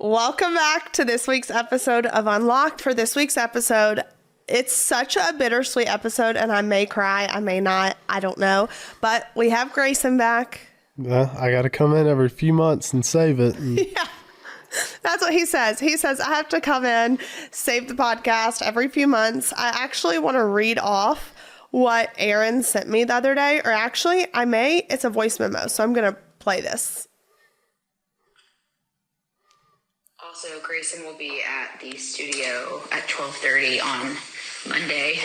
Welcome back to this week's episode of Unlocked. For this week's episode, it's such a bittersweet episode, and I may cry, I may not, I don't know. But we have Grayson back. I got to come in every few months and save it. Yeah, that's what he says. He says, I have to come in, save the podcast every few months. I actually want to read off what Aaron sent me the other day, or actually, it's a voice memo, so I'm going to play this. Also, Grayson will be at the studio at 12:30 on Monday.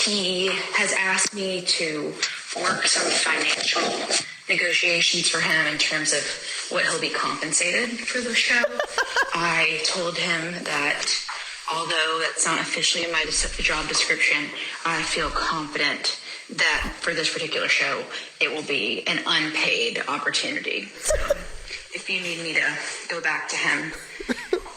He has asked me to work some financial negotiations for him in terms of what he'll be compensated for the show. I told him that although that's not officially in my job description, I feel confident that for this particular show, it will be an unpaid opportunity. So if you need me to go back to him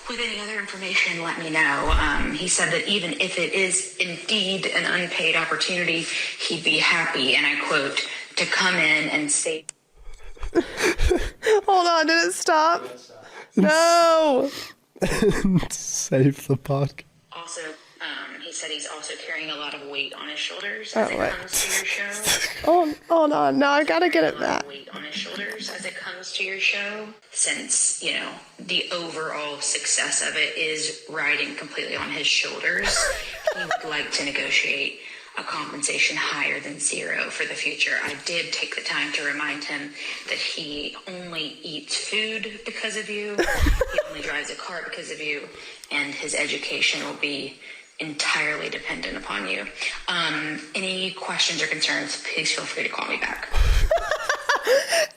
with any other information, let me know. He said that even if it is indeed an unpaid opportunity, he'd be happy, and I quote, to come in and say... Hold on, did it stop? No! Save the podcast. Also, he said he's also carrying a lot of weight on his shoulders as it comes to your show. Oh, hold on. No, I gotta get it back. Weight on his shoulders as it comes to your show, since, the overall success of it is riding completely on his shoulders. He would like to negotiate a compensation higher than zero for the future. I did take the time to remind him that he only eats food because of you, he only drives a car because of you, and his education will be entirely dependent upon you. Any questions or concerns, please feel free to call me back.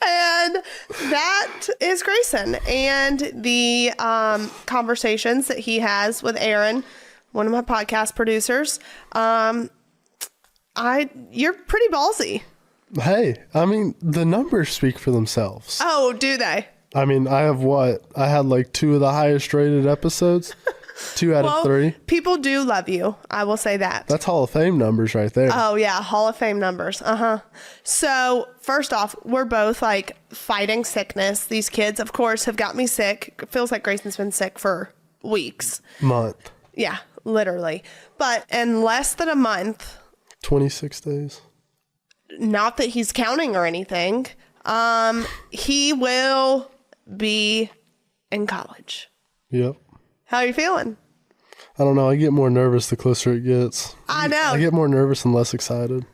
And that is Grayson and the conversations that he has with Aaron, one of my podcast producers. You're pretty ballsy. Hey, I mean, the numbers speak for themselves. Oh, do they? I mean, I had like 2 of the highest rated episodes. 2 out of 3. People do love you. I will say that. That's Hall of Fame numbers right there. Oh, yeah. Hall of Fame numbers. So, first off, we're both like fighting sickness. These kids, of course, have got me sick. It feels like Grayson's been sick for weeks. Month. Yeah, literally. But in less than a month. 26 days. Not that he's counting or anything. He will be in college. Yep. How are you feeling? I don't know. I get more nervous the closer it gets. I know. I get more nervous and less excited.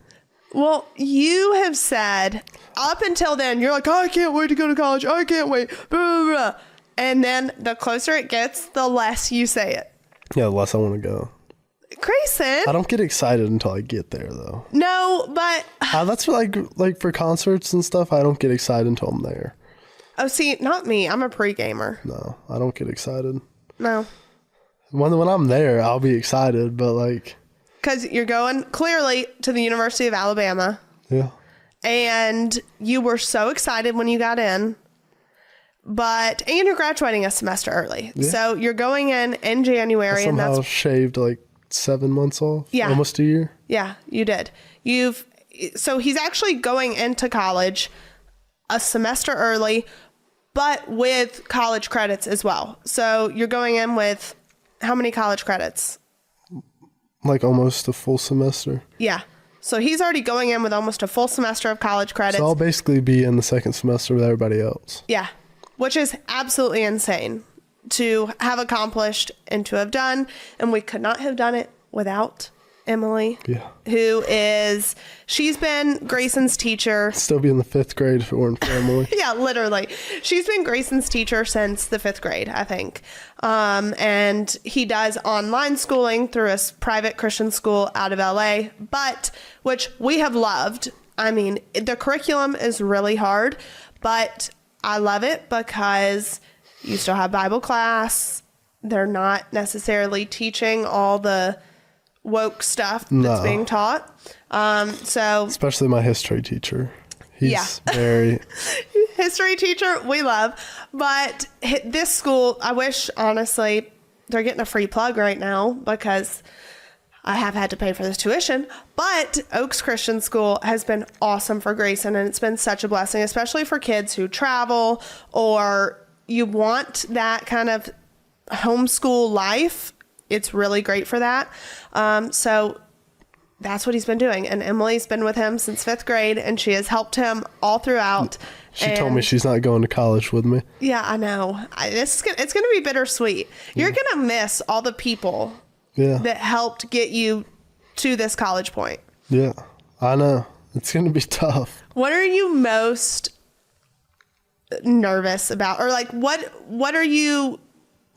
Well, you have said up until then, you're like, I can't wait to go to college. I can't wait. Blah, blah, blah. And then the closer it gets, the less you say it. Yeah, the less I want to go. Grayson. I don't get excited until I get there, though. No, but... that's for like for concerts and stuff. I don't get excited until I'm there. Oh, see, not me. I'm a pre-gamer. No, I don't get excited. No. When I'm there, I'll be excited, but like... Because you're going, clearly, to the University of Alabama. Yeah. And you were so excited when you got in. And you're graduating a semester early. Yeah. So you're going in January. I somehow shaved like 7 months off. Yeah. Almost a year. Yeah, you did. So he's actually going into college a semester early, but with college credits as well. So you're going in with how many college credits? Like almost a full semester. Yeah. So he's already going in with almost a full semester of college credits. So I'll basically be in the second semester with everybody else. Yeah. Which is absolutely insane to have accomplished and to have done. And we could not have done it without Emily, she's been Grayson's teacher. Still be in the 5th grade if it weren't for Emily. Yeah, literally. She's been Grayson's teacher since the 5th grade, I think. And he does online schooling through a private Christian school out of LA, which we have loved. I mean, the curriculum is really hard, but I love it because you still have Bible class. They're not necessarily teaching all the woke stuff that's being taught. Especially my history teacher. He's very... History teacher, we love. But this school, I wish, honestly, they're getting a free plug right now because I have had to pay for this tuition. But Oaks Christian School has been awesome for Grayson, and it's been such a blessing, especially for kids who travel or you want that kind of homeschool life, it's really great for that. So that's what he's been doing. And Emily's been with him since 5th grade, and she has helped him all throughout. She told me she's not going to college with me. Yeah, I know. It's going to be bittersweet. You're going to miss all the people that helped get you to this college point. Yeah, I know. It's going to be tough. What are you most nervous about? Or like, what are you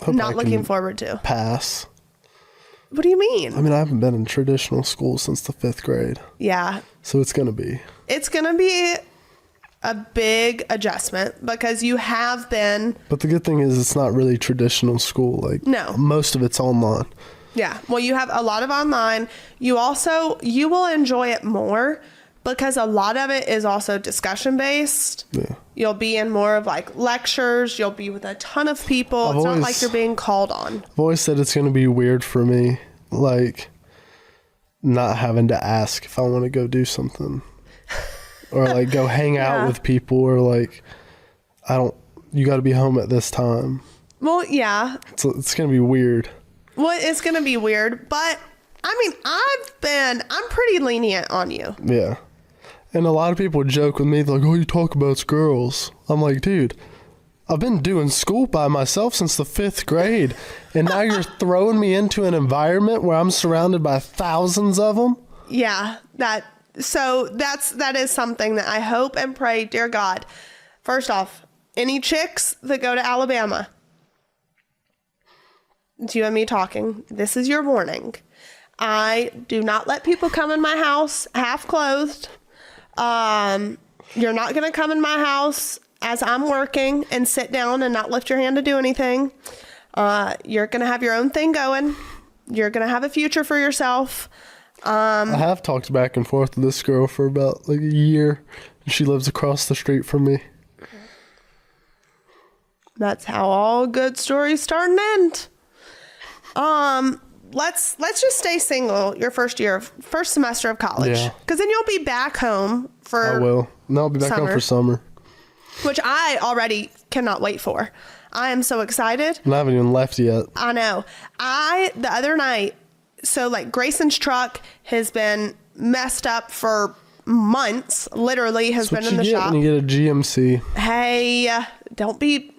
not looking forward to? Pass. What do you mean? I mean, I haven't been in traditional school since the 5th grade. Yeah. So it's going to be a big adjustment because you have been. But the good thing is it's not really traditional school. Like, no. Most of it's online. Yeah. Well, you have a lot of online. You will enjoy it more because a lot of it is also discussion based. Yeah. You'll be in more of like lectures. You'll be with a ton of people. It's not like you're being called on. I've always said it's going to be weird for me, like not having to ask if I want to go do something or like go hang out with people or like, you got to be home at this time. Well, yeah. It's going to be weird. Well, it's going to be weird, but I mean, I'm pretty lenient on you. Yeah. And a lot of people joke with me, like, oh, you talk about girls. I'm like, dude, I've been doing school by myself since the 5th grade. And now you're throwing me into an environment where I'm surrounded by thousands of them? Yeah, that is something that I hope and pray, dear God. First off, any chicks that go to Alabama, it's you and me talking. This is your warning. I do not let people come in my house half clothed. You're not going to come in my house as I'm working and sit down and not lift your hand to do anything. You're going to have your own thing going. You're going to have a future for yourself. I have talked back and forth with this girl for about like a year. She lives across the street from me. That's how all good stories start and end. Let's just stay single your first semester of college. Yeah. Because then you'll be back home for I will. No, I'll be back home for summer. Which I already cannot wait for. I am so excited. And I haven't even left yet. I know. The other night, so like Grayson's truck has been messed up for months. Literally has been in the shop. When you get a GMC. Hey, don't be.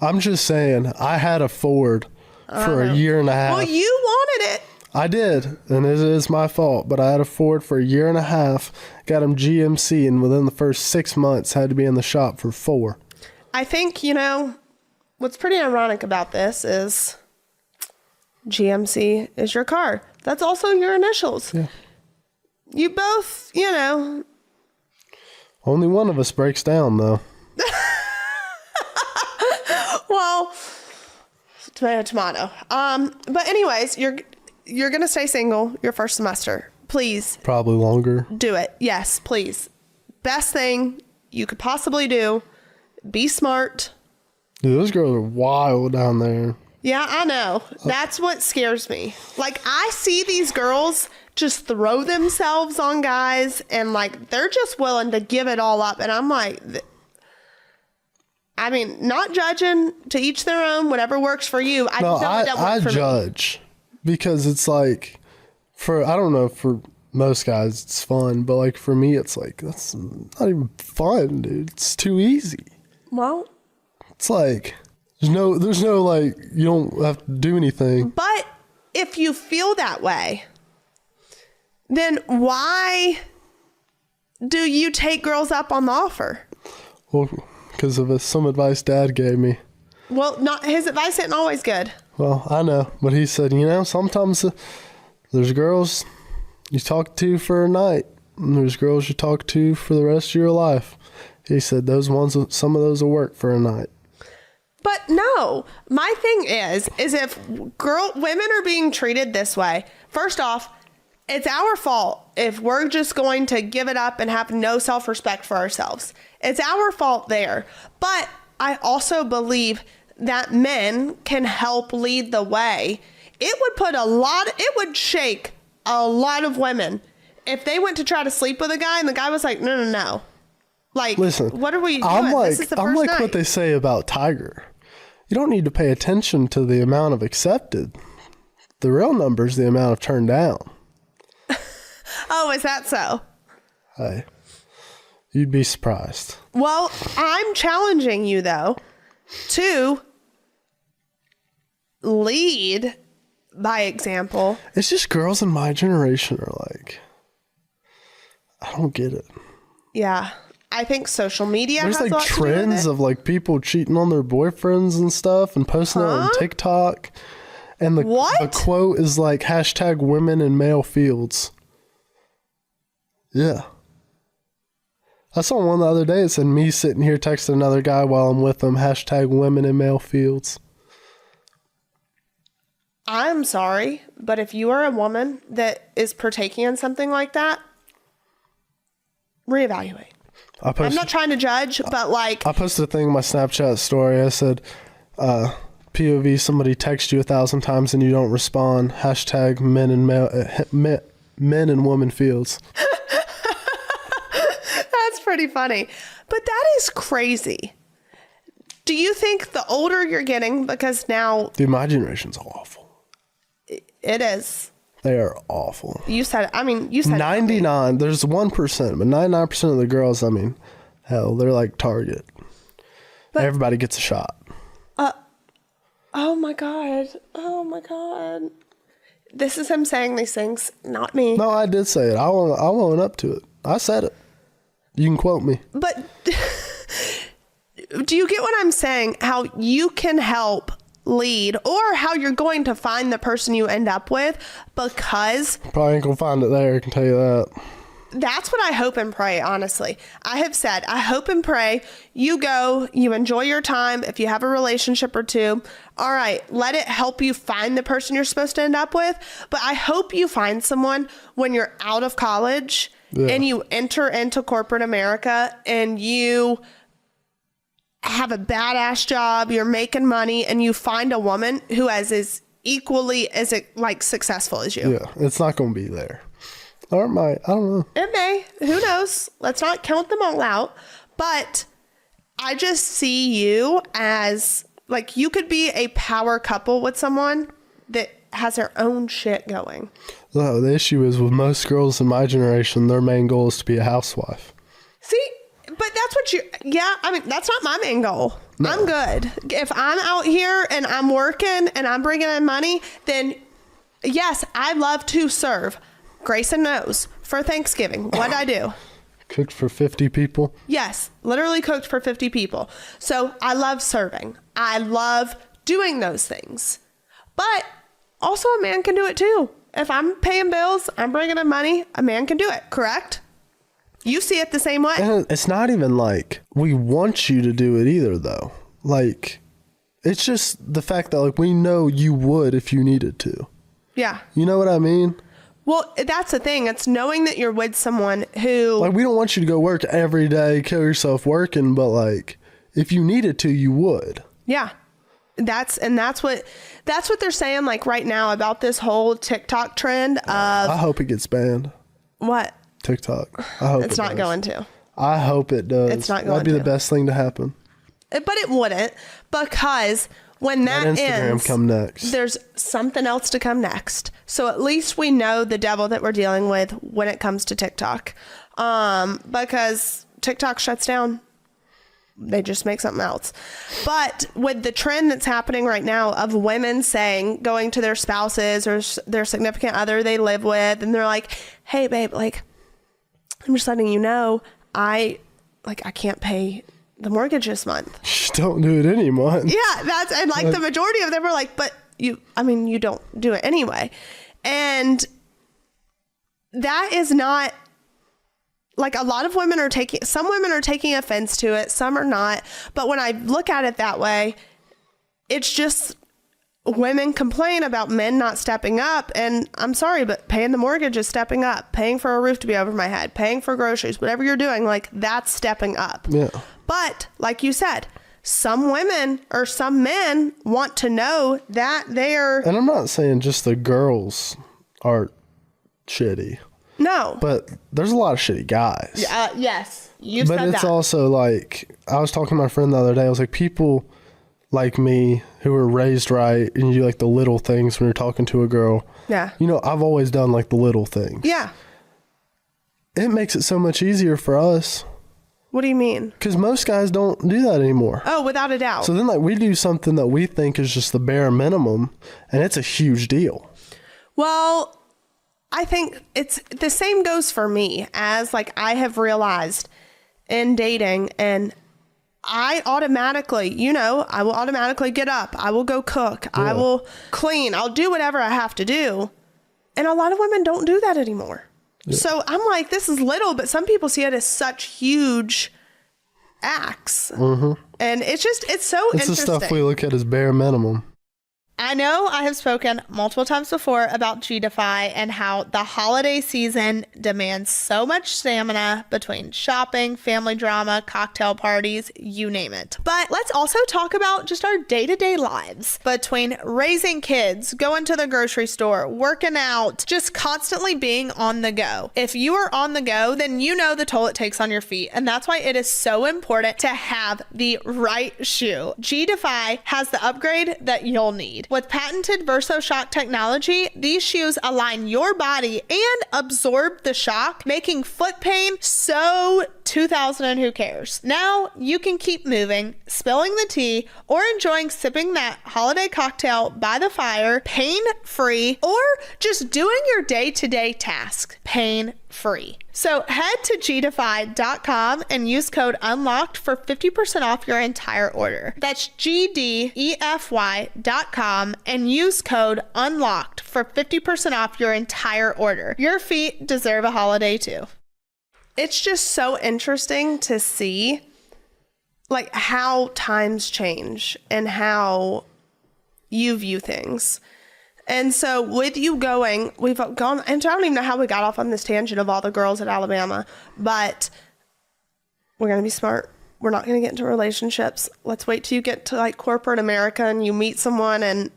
I'm just saying, I had a Ford for a year and a half. Well, you wanted it. I did, and it is my fault, but I had a Ford for a year and a half, got him GMC, and within the first 6 months had to be in the shop for 4. I think, what's pretty ironic about this is GMC is your car. That's also your initials. Yeah. You both, Only one of us breaks down, though. Well, tomato. But anyways, you're going to stay single your first semester. Please. Probably longer. Do it. Yes, please. Best thing you could possibly do. Be smart. Dude, those girls are wild down there. Yeah, I know. That's what scares me. Like, I see these girls just throw themselves on guys and like, they're just willing to give it all up. And I'm like, I mean, not judging, to each their own, whatever works for you. I judge because it's like, I don't know, for most guys it's fun, but like for me it's like, that's not even fun, dude. It's too easy. Well, it's like, there's no like, you don't have to do anything. But if you feel that way, then why do you take girls up on the offer? Well, because of some advice Dad gave me. Well, his advice isn't always good. Well, I know, but he said, sometimes there's girls you talk to for a night, and there's girls you talk to for the rest of your life. He said some of those will work for a night. But no, my thing is if women are being treated this way, first off, it's our fault if we're just going to give it up and have no self-respect for ourselves. It's our fault there. But I also believe that men can help lead the way. It would shake a lot of women if they went to try to sleep with a guy and the guy was like, no. Like, Listen, what are we doing? I'm like, This is the I'm first like night. what they say about Tiger. You don't need to pay attention to the amount of accepted. The real number is the amount of turned down. Oh, is that so? Hey, you'd be surprised. Well, I'm challenging you, though, to lead by example. It's just girls in my generation are like, I don't get it. Yeah. I think social media There's has like a lot to do with trends it. of like people cheating on their boyfriends and stuff and posting it on TikTok. And the What? quote is like hashtag women in male fields. Yeah. I saw one the other day. It said me sitting here texting another guy while I'm with them. Hashtag women in male fields. I'm sorry, but if you are a woman that is partaking in something like that, reevaluate. I'm not trying to judge, but like, I posted a thing in my Snapchat story. I said, POV, somebody texts you 1,000 times and you don't respond. Hashtag men and woman fields. that's pretty funny. But that is crazy. Do you think the older you're getting, because now Dude, my generation's awful. it is, They are awful. you said, I mean, you said 99, there's 1%, but 99% of the girls, I mean, hell, they're like Target. But- Everybody gets a shot. oh my God. Oh my God. This is him saying these things, not me. No, I did say it. I won't up to it. I said it. You can quote me. But do you get what I'm saying? How you can help lead, or how you're going to find the person you end up with, because Probably ain't gonna find it there, I can tell you that. that's what I hope and pray, honestly. I have said, I hope and pray you go, you enjoy your time. If you have a relationship or two, all right, let it help you find the person you're supposed to end up with. But I hope you find someone when you're out of college and you enter into corporate America and you have a badass job, you're making money, and you find a woman who is equally as like successful as you. Yeah, it's not gonna be there. Or it might. I don't know. It may. Who knows? Let's not count them all out. But I just see you as like you could be a power couple with someone that has their own shit going. No, the issue is with most girls in my generation, their main goal is to be a housewife. See, but that's what I mean, that's not my main goal. No. I'm good. If I'm out here and I'm working and I'm bringing in money, then yes, I love to serve. Grayson knows. For Thanksgiving, what'd I do? Cooked for 50 people? Yes, literally cooked for 50 people. So I love serving. I love doing those things. But also a man can do it too. If I'm paying bills, I'm bringing in money, a man can do it, correct? You see it the same way. And it's not even like we want you to do it either, though. Like, it's just the fact that like we know you would if you needed to. Yeah. You know what I mean? Well, that's the thing. It's knowing that you're with someone who... Like, we don't want you to go work every day, kill yourself working, but like, if you needed to, you would. Yeah. That's what they're saying like right now about this whole TikTok trend of... I hope it gets banned. What? TikTok. I hope It's not going to. I hope it does. It's not going That'd be to. the best thing to happen. But it wouldn't, because when that Let Instagram ends, come next. there's something else to come next. So at least we know the devil that we're dealing with when it comes to TikTok. Because TikTok shuts down. They just make something else. But with the trend that's happening right now of women going to their spouses or their significant other they live with, and they're like, hey, babe, like, I'm just letting you know, I can't pay the mortgage this month. Just don't do it any month. Yeah, and the majority of them are like, but you don't do it anyway. And that is not, like, some women are taking offense to it, some are not. But when I look at it that way, it's just women complain about men not stepping up. And I'm sorry, but paying the mortgage is stepping up. Paying for a roof to be over my head, paying for groceries, whatever you're doing, like, that's stepping up. Yeah. But like you said, some women or some men want to know that they're... And I'm not saying just the girls are shitty. No. But there's a lot of shitty guys. Yes. You've said that. But it's also like, I was talking to my friend the other day. I was like, people like me who were raised right and you do like the little things when you're talking to a girl. Yeah. You know, I've always done like the little things. Yeah. It makes it so much easier for us. What do you mean? Because most guys don't do that anymore. Oh, without a doubt. So then like we do something that we think is just the bare minimum and it's a huge deal. Well, I think it's the same goes for me as like I have realized in dating, and I automatically, you know, I will automatically get up. I will go cook. Yeah. I will clean. I'll do whatever I have to do. And a lot of women don't do that anymore. Yeah. So I'm like, this is little, but some people see it as such huge acts. Mm-hmm. And it's so interesting. It's the stuff we look at as bare minimum. I know I have spoken multiple times before about G-Defy and how the holiday season demands so much stamina between shopping, family drama, cocktail parties, you name it. But let's also talk about just our day-to-day lives between raising kids, going to the grocery store, working out, just constantly being on the go. If you are on the go, then you know the toll it takes on your feet. And that's why it is so important to have the right shoe. G-Defy has the upgrade that you'll need. With patented VersoShock technology, these shoes align your body and absorb the shock, making foot pain so 2000 and who cares. Now you can keep moving, spilling the tea, or enjoying sipping that holiday cocktail by the fire, pain-free, or just doing your day-to-day tasks pain-free. So head to gdefy.com and use code UNLOCKED for 50% off your entire order. That's gdefy.com and use code UNLOCKED for 50% off your entire order. Your feet deserve a holiday too. It's just so interesting to see like how times change and how you view things. And so with you going, we've gone, and I don't even know how we got off on this tangent of all the girls at Alabama, but we're going to be smart. We're not going to get into relationships. Let's wait till you get to like corporate America and you meet someone, and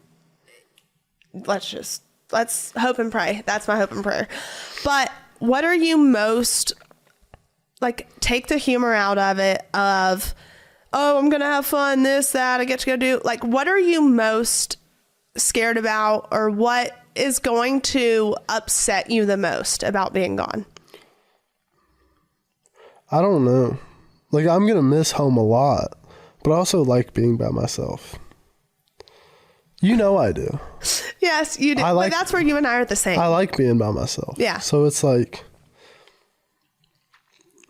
let's hope and pray. That's my hope and prayer. But what are you most, like, take the humor out of it of, oh, I'm going to have fun, this, that, I get to go do, like, what are you most scared about, or what is going to upset you the most about being gone? I don't know. Like, I'm going to miss home a lot, but I also like being by myself. You know I do. Yes, you do. But that's where you and I are the same. I like being by myself. Yeah. So it's like,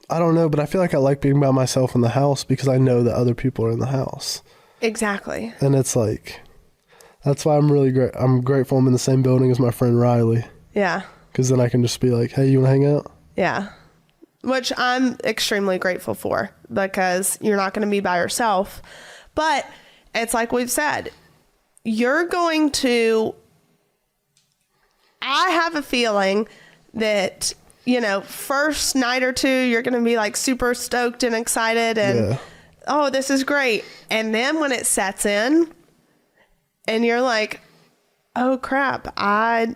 I don't know, but I feel like I like being by myself in the house because I know that other people are in the house. Exactly. And it's like, that's why I'm grateful I'm in the same building as my friend Riley. Yeah. Because then I can just be like, hey, you want to hang out? Yeah. Which I'm extremely grateful for, because you're not going to be by yourself. But it's like we've said, you're going to, I have a feeling that, you know, first night or two, you're going to be like super stoked and excited and, oh, this is great. And then when it sets in and you're like, oh crap, I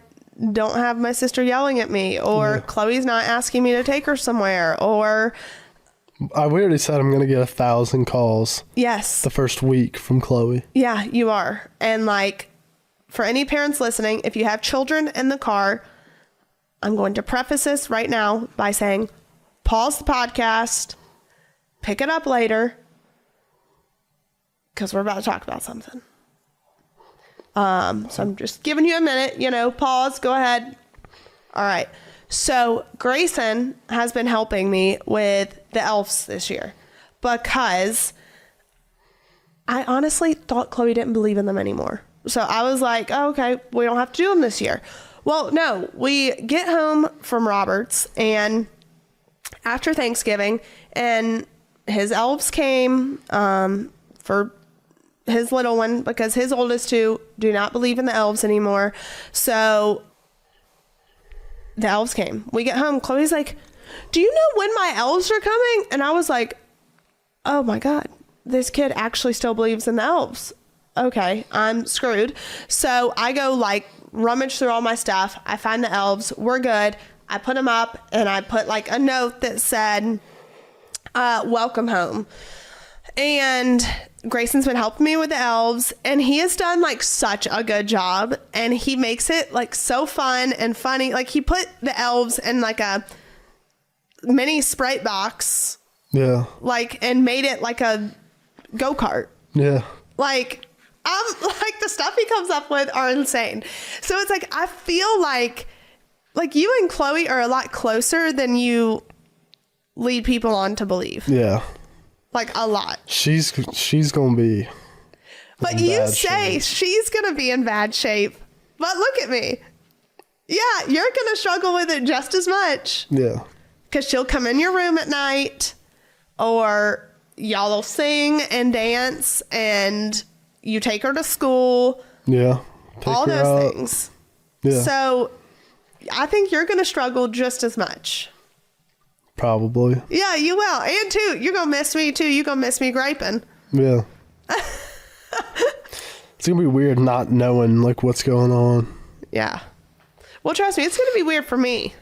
don't have my sister yelling at me, or Chloe's not asking me to take her somewhere, or we already said I'm going to get 1,000 calls. Yes. The first week from Chloe. Yeah, you are. And like, for any parents listening, if you have children in the car, I'm going to preface this right now by saying, pause the podcast, pick it up later, because we're about to talk about something. So I'm just giving you a minute, pause, go ahead. All right. So Grayson has been helping me with the elves this year because I honestly thought Chloe didn't believe in them anymore. So I was like, oh, okay, we don't have to do them this year. Well, no, we get home from Roberts and after Thanksgiving, and his elves came for his little one, because his oldest two do not believe in the elves anymore. So the elves came. We get home. Chloe's like, do you know when my elves are coming? And I was like, oh my God, this kid actually still believes in the elves. Okay, I'm screwed. So I go like rummage through all my stuff. I find the elves. We're good. I put them up and I put like a note that said, welcome home. And Grayson's been helping me with the elves, and he has done like such a good job, and he makes it like so fun and funny. Like he put the elves in like a mini Sprite box, like, and made it like a go-kart. Like the stuff he comes up with are insane. So it's like I feel like you and Chloe are a lot closer than you lead people on to believe. Like a lot. She's gonna be. But you say she's gonna be in bad shape. But look at me. Yeah, you're gonna struggle with it just as much. Yeah. Because she'll come in your room at night, or y'all will sing and dance, and you take her to school. Yeah. All those things. Yeah. So I think you're gonna struggle just as much. Probably. Yeah, you will. And too, you're going to miss me too. You're going to miss me griping. Yeah. It's going to be weird not knowing like what's going on. Yeah. Well, trust me, it's going to be weird for me.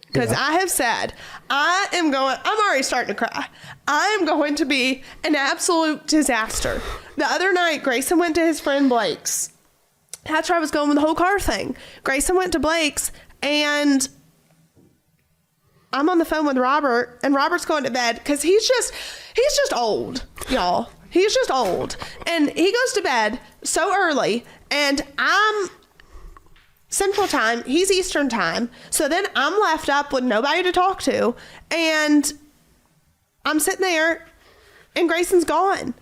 Because I have said, I'm already starting to cry. I am going to be an absolute disaster. The other night, Grayson went to his friend Blake's. That's where I was going with the whole car thing. Grayson went to Blake's, and I'm on the phone with Robert, and Robert's going to bed because he's just old, y'all. He's just old. And he goes to bed so early, and I'm Central Time, he's Eastern Time. So then I'm left up with nobody to talk to, and I'm sitting there, and Grayson's gone.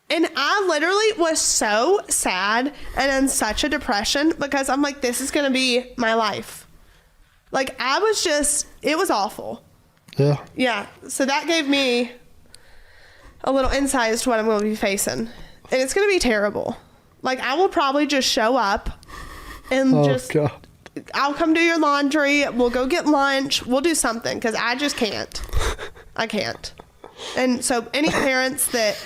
And I literally was so sad and in such a depression because I'm like, this is going to be my life. Like, it was awful. Yeah. Yeah. So that gave me a little insight as to what I'm going to be facing. And it's going to be terrible. Like, I will probably just show up and God. I'll come do your laundry. We'll go get lunch. We'll do something because I just can't. I can't. And so any parents that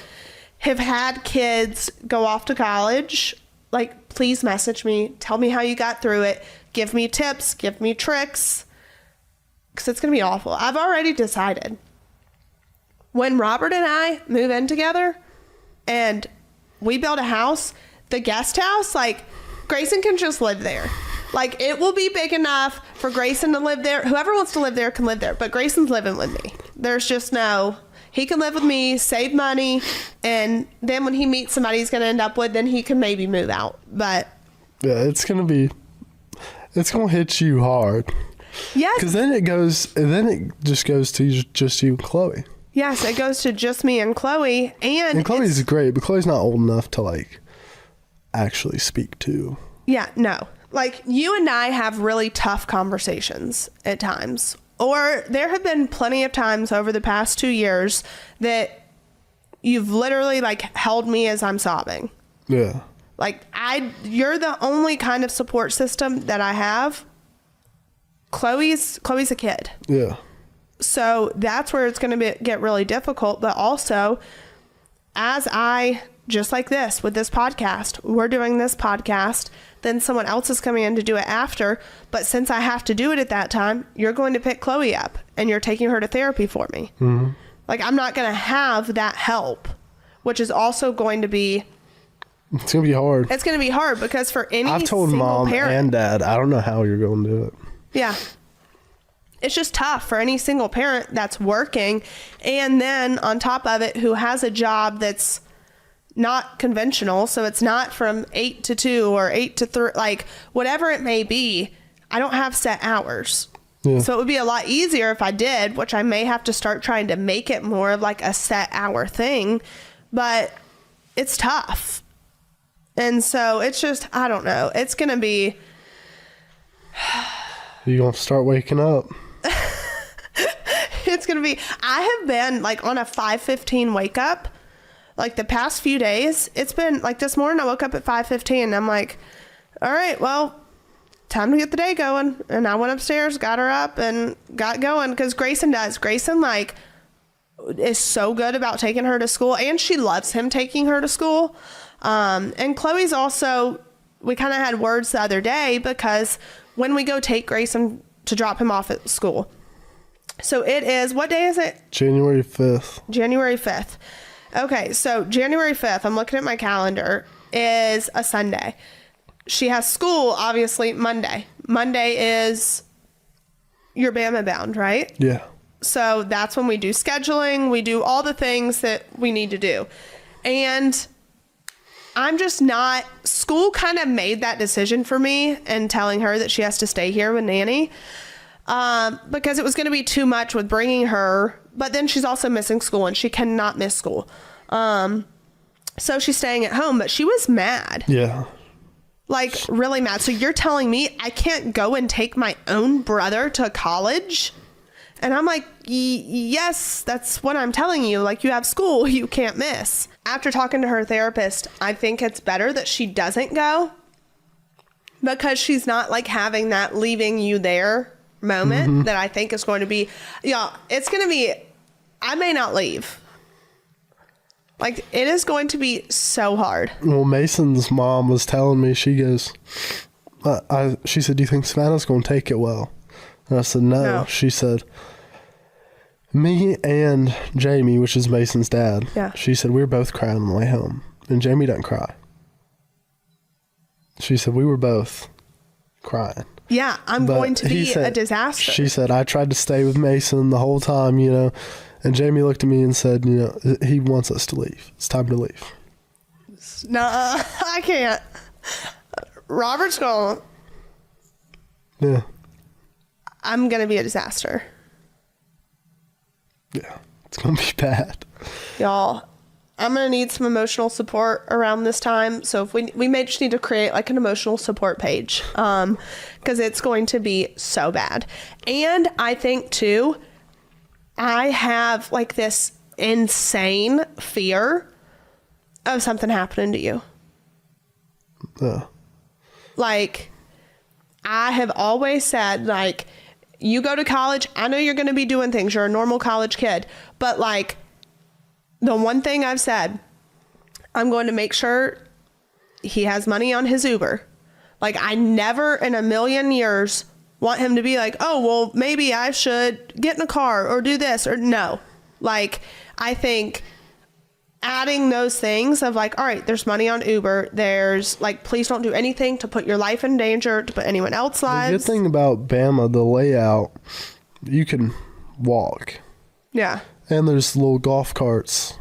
have had kids go off to college, like, please message me. Tell me how you got through it. Give me tips, give me tricks, because it's going to be awful. I've already decided. When Robert and I move in together and we build a house, the guest house, like, Grayson can just live there. Like, it will be big enough for Grayson to live there. Whoever wants to live there can live there, but Grayson's living with me. There's just he can live with me, save money, and then when he meets somebody he's going to end up with, then he can maybe move out. But yeah, it's going to hit you hard. Yes. Because then it just goes to just you and Chloe. Yes, it goes to just me and Chloe. And Chloe's great, but Chloe's not old enough to like actually speak to. Yeah, no. Like, you and I have really tough conversations at times. Or there have been plenty of times over the past 2 years that you've literally like held me as I'm sobbing. Yeah. Like, you're the only kind of support system that I have. Chloe's a kid. Yeah. So that's where it's going to get really difficult. But also, just like this, with this podcast, we're doing this podcast, then someone else is coming in to do it after. But since I have to do it at that time, you're going to pick Chloe up and you're taking her to therapy for me. Mm-hmm. Like, I'm not going to have that help, which is also going to be... It's going to be hard. It's going to be hard because for any I've told mom parent, and dad, I don't know how you're going to do it. Yeah. It's just tough for any single parent that's working. And then on top of it, who has a job that's not conventional. So it's not from 8 to 2 or 8 to 3, like whatever it may be. I don't have set hours. Yeah. So it would be a lot easier if I did, which I may have to start trying to make it more of like a set hour thing. But it's tough. And so it's just, I don't know. It's going to be... You're going to start waking up. It's going to be... I have been like on a 5:15 wake up. Like the past few days. It's been like this morning I woke up at 5:15 and I'm like, all right, well, time to get the day going. And I went upstairs, got her up and got going. Because Grayson like is so good about taking her to school. And she loves him taking her to school. And Chloe's also, we kind of had words the other day because when we go take Grayson to drop him off at school. So it is, what day is it? January 5th. January 5th. Okay, so January 5th, I'm looking at my calendar, is a Sunday. She has school, obviously, Monday. Monday is your Bama bound, right? Yeah. So that's when we do scheduling. We do all the things that we need to do. And I'm just not, school kind of made that decision for me and telling her that she has to stay here with Nanny. Because it was going to be too much with bringing her, but then she's also missing school and she cannot miss school. So she's staying at home, but she was mad. Yeah. Like really mad. So you're telling me I can't go and take my own brother to college? And I'm like, yes, that's what I'm telling you. Like, you have school you can't miss. After talking to her therapist, I think it's better that she doesn't go because she's not like having that leaving you there moment that I think is going to be, it's going to be, I may not leave. Like, it is going to be so hard. Well, Mason's mom was telling me, she goes, she said, do you think Savannah's going to take it well? And I said, no. She said, me and Jamie, which is Mason's dad, she said, we were both crying on the way home. And Jamie doesn't cry. She said, we were both crying. Yeah, I'm going to be a disaster. She said, I tried to stay with Mason the whole time, and Jamie looked at me and said, he wants us to leave. It's time to leave. No, I can't. Robert's going. Yeah. I'm going to be a disaster. Yeah, it's going to be bad. Y'all, I'm going to need some emotional support around this time. So if we may just need to create like an emotional support page because it's going to be so bad. And I think too, I have like this insane fear of something happening to you. Like, I have always said, like, you go to college, I know you're going to be doing things. You're a normal college kid. But, like, the one thing I've said, I'm going to make sure he has money on his Uber. Like, I never in a million years want him to be like, oh, well, maybe I should get in a car or do this or no. Like, I think adding those things of like, all right, there's money on Uber. There's like, please don't do anything to put your life in danger, to put anyone else's lives. The good thing about Bama, the layout, you can walk. Yeah. And there's little golf carts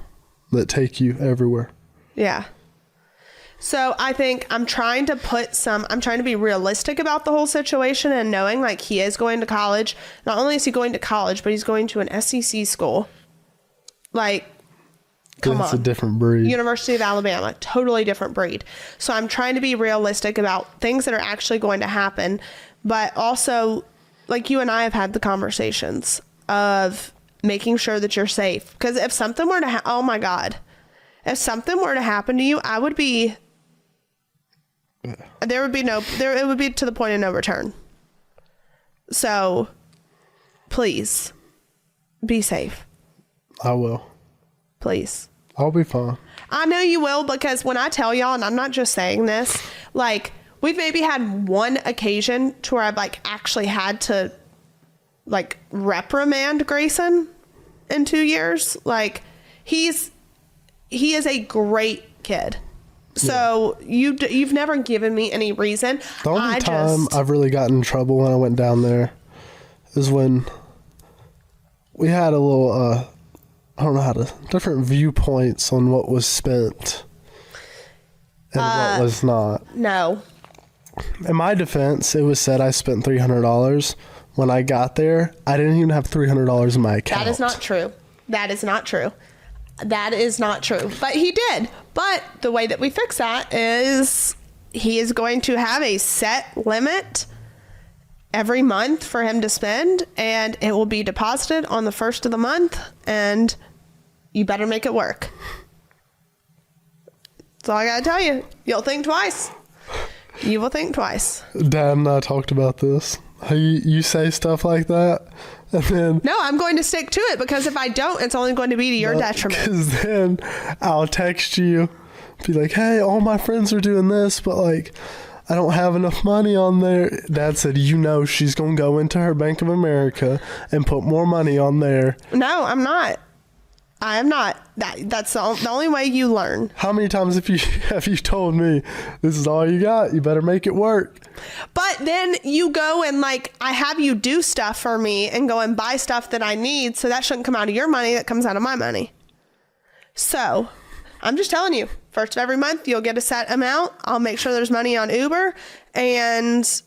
that take you everywhere. Yeah. So I think I'm trying to be realistic about the whole situation and knowing like he is going to college. Not only is he going to college, but he's going to an SEC school. Like, come on. It's a different breed. University of Alabama, totally different breed. So I'm trying to be realistic about things that are actually going to happen, but also like you and I have had the conversations of making sure that you're safe. Because if something were to oh my God, if something were to happen to you, I would be, it would be to the point of no return. So please be safe. I will. Please. I'll be fine. I know you will, because when I tell y'all, and I'm not just saying this, like, we've maybe had one occasion to where I've like actually had to like reprimand Grayson in 2 years. Like, he is a great kid. So you've never given me any reason. The only time I've really gotten in trouble when I went down there is when we had a little, I don't know different viewpoints on what was spent and what was not. No. In my defense, it was said I spent $300. When I got there, I didn't even have $300 in my account. That is not true. That is not true. That is not true. But he did. But the way that we fix that is he is going to have a set limit every month for him to spend, and it will be deposited on the first of the month, and you better make it work. That's all I gotta tell you. You'll think twice. You will think twice. Dad and I talked about this. How you say stuff like that, and then... No, I'm going to stick to it, because if I don't, it's only going to be to your detriment. Because then I'll text you, be like, hey, all my friends are doing this, but like, I don't have enough money on there. Dad said, she's going to go into her Bank of America and put more money on there. No, I'm not. I am not. That's the only way you learn. How many times have you told me, this is all you got? You better make it work. But then you go and I have you do stuff for me and go and buy stuff that I need. So that shouldn't come out of your money. That comes out of my money. So I'm just telling you, first of every month, you'll get a set amount. I'll make sure there's money on Uber, and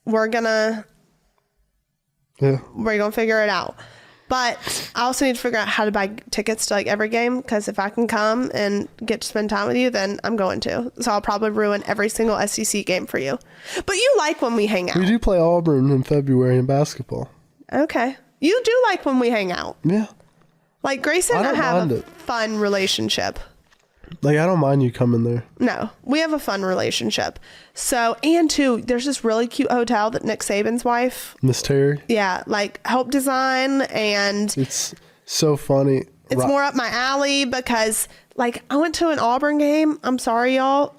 we're gonna figure it out. But I also need to figure out how to buy tickets to every game, because if I can come and get to spend time with you, then I'm going to. So I'll probably ruin every single SEC game for you. But you like when we hang out. We do play Auburn in February in basketball. Okay. You do like when we hang out. Yeah. Grayson and I have a fun relationship. I don't mind you coming there. No, we have a fun relationship. So, and too, there's this really cute hotel that Nick Saban's wife, Miss Terry. Yeah, helped design, and it's so funny. It's more up my alley because, I went to an Auburn game. I'm sorry, y'all,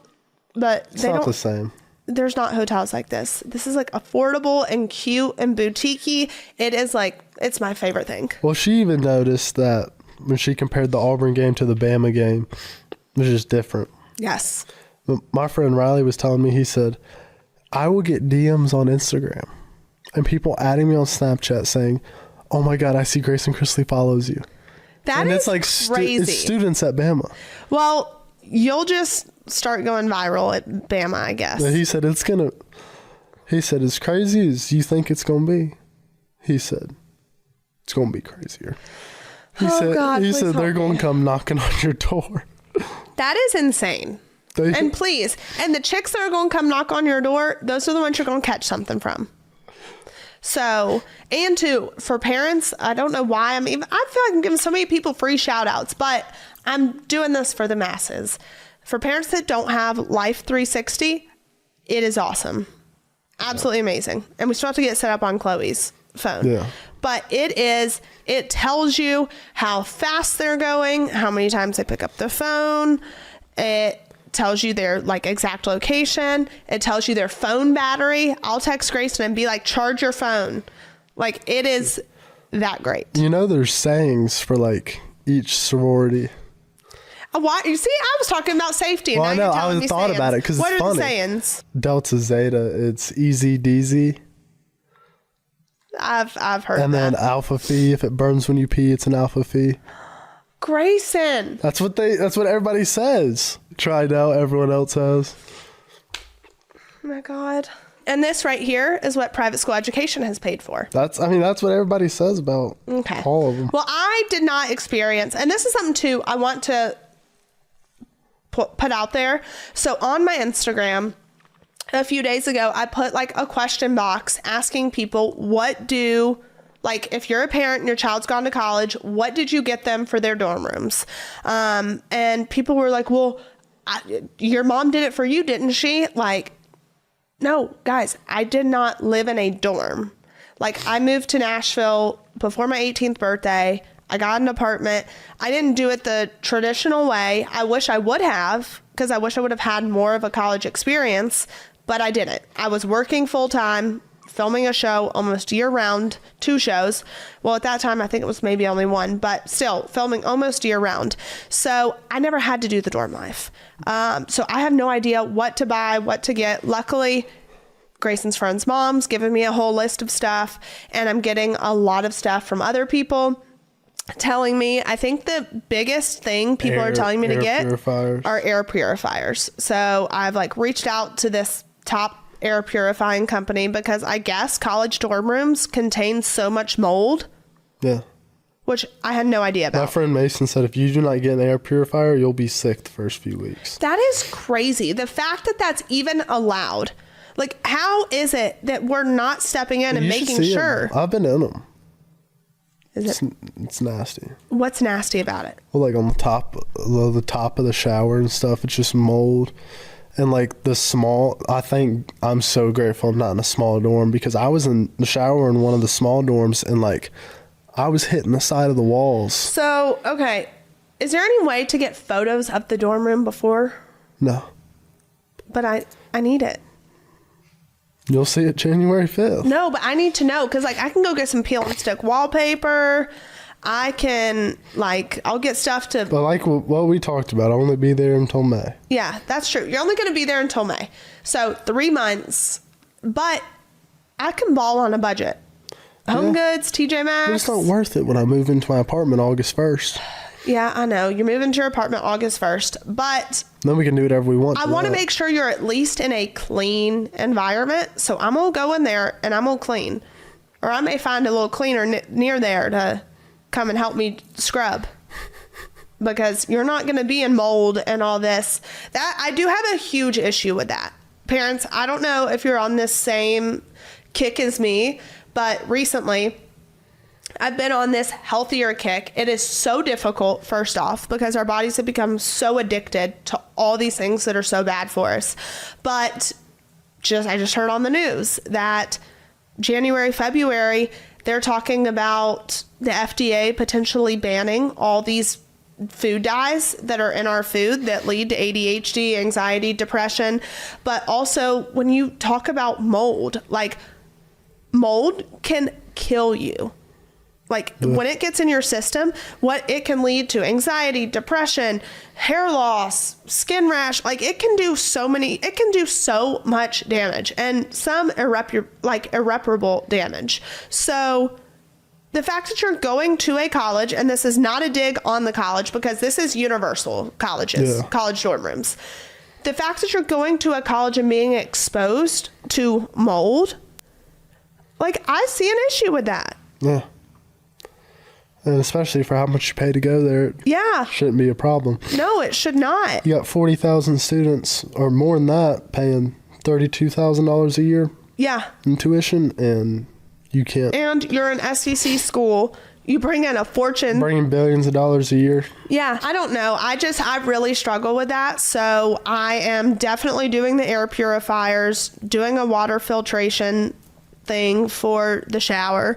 but it's not the same. There's not hotels like this. This is affordable and cute and boutiquey. It is it's my favorite thing. Well, she even noticed that when she compared the Auburn game to the Bama game. It's just different. Yes. My friend Riley was telling me, he said, I will get DMs on Instagram and people adding me on Snapchat saying, oh my God, I see Grayson Chrisley follows you. That is crazy. It's students at Bama. Well, you'll just start going viral at Bama, I guess. But he said, as crazy as you think it's going to be, he said, it's going to be crazier. He said they're going to come knocking on your door. That is insane. And please, and the chicks that are going to come knock on your door, those are the ones you're going to catch something from. So, and too, for parents, I don't know why I feel like I'm giving so many people free shout outs, but I'm doing this for the masses. For parents that don't have Life 360, it is awesome. Absolutely amazing. And we still have to get set up on Chloe's phone. Yeah. But it tells you how fast they're going, how many times they pick up the phone. It tells you their exact location. It tells you their phone battery. I'll text Grayson and be charge your phone. It is that great. There's sayings for each sorority. Why? You see, I was talking about safety. Well, I know. I thought about it because it's funny. What are the sayings? Delta Zeta, it's easy deezy. I've heard that. And then Alpha Phi, if it burns when you pee, it's an Alpha Phi. Grayson. That's what everybody says. Tried out, everyone else has. Oh my God. And this right here is what private school education has paid for. That's what everybody says about all of them. Well, I did not experience, and this is something too I want to put out there. So on my Instagram, a few days ago, I put a question box asking people if you're a parent and your child's gone to college, what did you get them for their dorm rooms? And people were like, well, your mom did it for you, didn't she? No, guys, I did not live in a dorm. I moved to Nashville before my 18th birthday. I got an apartment. I didn't do it the traditional way. I wish I would have, because I wish I would have had more of a college experience, but I didn't. I was working full time, filming a show almost year round, 2 shows. Well, at that time, I think it was maybe only 1, but still filming almost year round. So I never had to do the dorm life. So I have no idea what to buy, what to get. Luckily, Grayson's friend's mom's given me a whole list of stuff, and I'm getting a lot of stuff from other people telling me. I think the biggest thing people are telling me to get are air purifiers. So I've reached out to this top air purifying company because I guess college dorm rooms contain so much mold. Yeah. Which I had no idea about. My friend Mason said if you do not get an air purifier, you'll be sick the first few weeks. That is crazy. The fact that that's even allowed. How is it that we're not stepping in and making sure? I've been in them. It's nasty. What's nasty about it? Well, on the top of the shower and stuff, it's just mold. And I think I'm so grateful I'm not in a small dorm, because I was in the shower in one of the small dorms and I was hitting the side of the walls. So, okay. Is there any way to get photos of the dorm room before? No. But I need it. You'll see it January 5th. No, but I need to know because, like, I can go get some peel and stick wallpaper. I can, like, I'll get stuff to... But like what we talked about, I'll only be there until May. Yeah, that's true. You're only going to be there until May. So 3 months. But I can ball on a budget. Home Goods, TJ Maxx. But it's not worth it when I move into my apartment August 1st. Yeah, I know. You're moving to your apartment August 1st. But... Then we can do whatever we want. I want to make sure you're at least in a clean environment. So I'm going to go in there and I'm going to clean. Or I may find a little cleaner near there to come and help me scrub. Because you're not going to be in mold and all this. That I do have a huge issue with that. Parents, I don't know if you're on this same kick as me, but recently I've been on this healthier kick. It is so difficult, first off, because our bodies have become so addicted to all these things that are so bad for us. But I just heard on the news that January, February, they're talking about the FDA potentially banning all these food dyes that are in our food that lead to ADHD, anxiety, depression. But also when you talk about mold, like mold can kill you. Like when it gets in your system, what it can lead to anxiety, depression, hair loss, skin rash, like it can do so much damage and some irreparable damage. So the fact that you're going to a college, and this is not a dig on the college because this is universal colleges, college dorm rooms. The fact that you're going to a college and being exposed to mold, like I see an issue with that. Yeah. And especially for how much you pay to go there, it shouldn't be a problem. No, it should not. You got 40,000 students, or more than that, paying $32,000 a year in tuition, and you can't. And you're an SEC school. You bring in a fortune. Bringing billions of dollars a year. Yeah, I don't know. I really struggle with that. So I am definitely doing the air purifiers, doing a water filtration thing for the shower.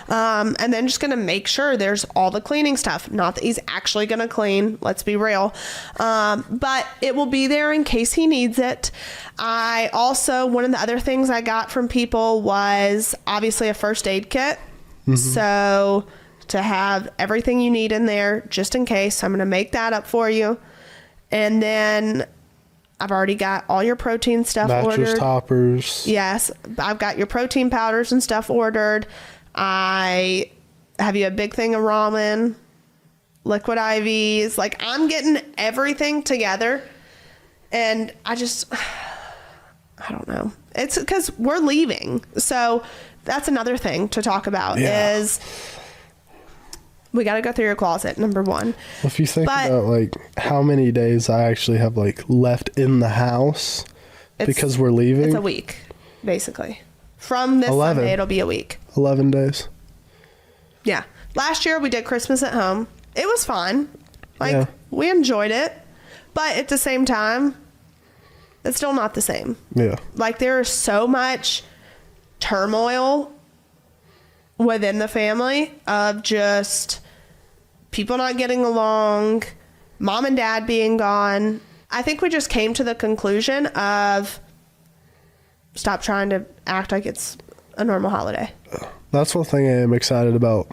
And then just going to make sure there's all the cleaning stuff. Not that he's actually going to clean. Let's be real. But it will be there in case he needs it. One of the other things I got from people was obviously a first aid kit. Mm-hmm. So to have everything you need in there just in case. I'm going to make that up for you. And then I've already got all your protein stuff ordered. Mattress toppers. Yes. I've got your protein powders and stuff ordered. I have you a big thing of ramen, liquid IVs. Like I'm getting everything together, and I don't know. It's because we're leaving. So that's another thing to talk about is we got to go through your closet. Number one. Well, if you think about like how many days I actually have like left in the house because we're leaving. It's a week, basically. From this 11. Sunday, it'll be a week. 11 days. Yeah. Last year we did Christmas at home. It was fun. We enjoyed it. But at the same time, it's still not the same. Yeah. Like there is so much turmoil within the family of just people not getting along, mom and dad being gone. I think we just came to the conclusion of stop trying to act like it's a normal holiday. That's one thing I am excited about,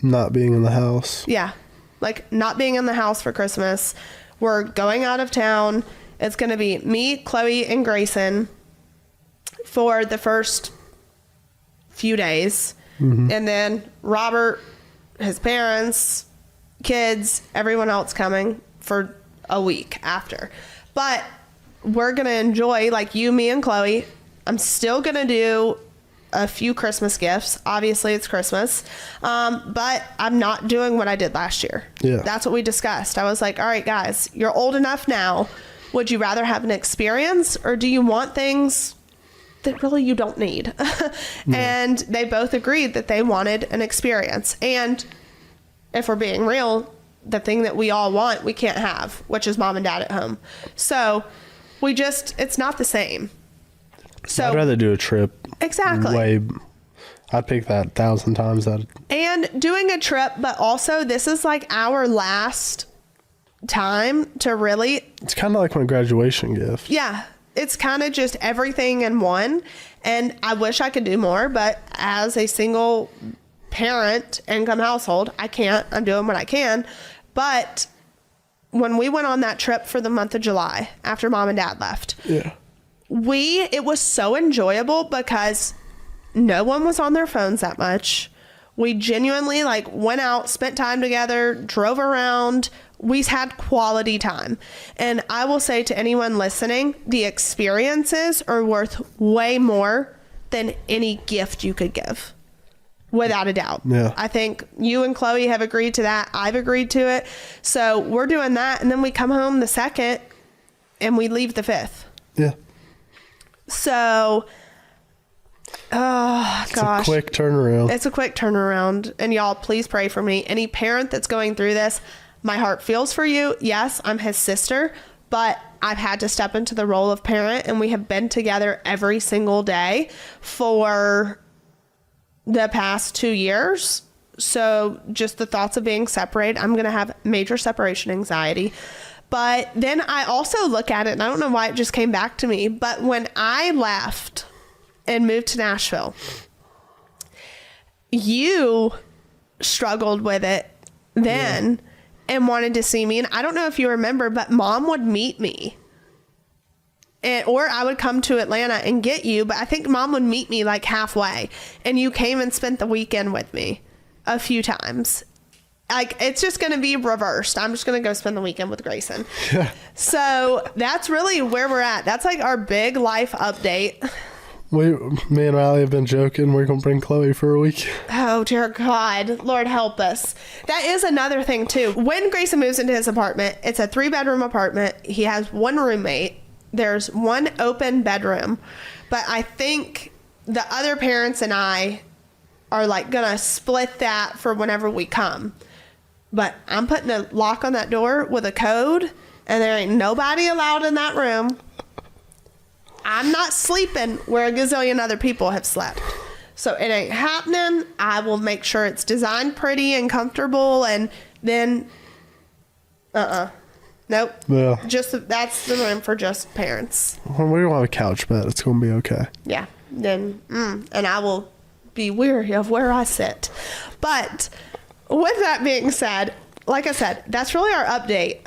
not being in the house. Yeah. Like not being in the house for Christmas. We're going out of town. It's going to be me, Chloe, and Grayson for the first few days. Mm-hmm. And then Robert, his parents, kids, everyone else coming for a week after. But we're going to enjoy, like you, me, and Chloe. I'm still going to do a few Christmas gifts. Obviously, it's Christmas. But I'm not doing what I did last year. Yeah. That's what we discussed. I was like, all right, guys, you're old enough now. Would you rather have an experience or do you want things that really you don't need? And they both agreed that they wanted an experience. And if we're being real, the thing that we all want, we can't have, which is mom and dad at home. So it's not the same. So I'd rather do a trip. Exactly. I'd pick that 1,000 times out. And doing a trip, but also this is like our last time to really. It's kind of like my graduation gift. Yeah. it's kind of just everything in one. And I wish I could do more, but as a single parent income household, I can't. I'm doing what I can. But when we went on that trip for the month of July after mom and dad left, Yeah. it was so enjoyable because no one was on their phones that much. We genuinely like went out, spent time together, drove around. We had quality time. And I will say to anyone listening, the experiences are worth way more than any gift you could give. Without a doubt. Yeah. I think you and Chloe have agreed to that. I've agreed to it. So we're doing that. And then we come home the 2nd and we leave the 5th. Yeah. So, oh, gosh. It's a quick turnaround. It's a quick turnaround. And y'all, please pray for me. Any parent that's going through this, my heart feels for you. Yes, I'm his sister, but I've had to step into the role of parent, and we have been together every single day for the past 2 years. So just the thoughts of being separated, I'm going to have major separation anxiety. But then I also look at it, and I don't know why it just came back to me, but when I left and moved to Nashville, you struggled with it then and wanted to see me. And I don't know if you remember, but mom would meet me. Or I would come to Atlanta and get you, but I think mom would meet me like halfway, and you came and spent the weekend with me a few times. Like, it's just going to be reversed. I'm just going to go spend the weekend with Grayson. Yeah. So that's really where we're at. That's like our big life update. Me and Riley have been joking. We're going to bring Chloe for a week. Oh, dear God. Lord help us. That is another thing, too. When Grayson moves into his apartment, it's a 3-bedroom apartment. He has one roommate. There's one open bedroom. But I think the other parents and I are like going to split that for whenever we come. But I'm putting a lock on that door with a code, and there ain't nobody allowed in that room. I'm not sleeping where a gazillion other people have slept. So it ain't happening. I will make sure it's designed pretty and comfortable, and then nope. Yeah. That's the room for just parents. Well, we don't have a couch bed. It's going to be okay. Yeah. Then and I will be weary of where I sit. But with that being said, like I said, that's really our update.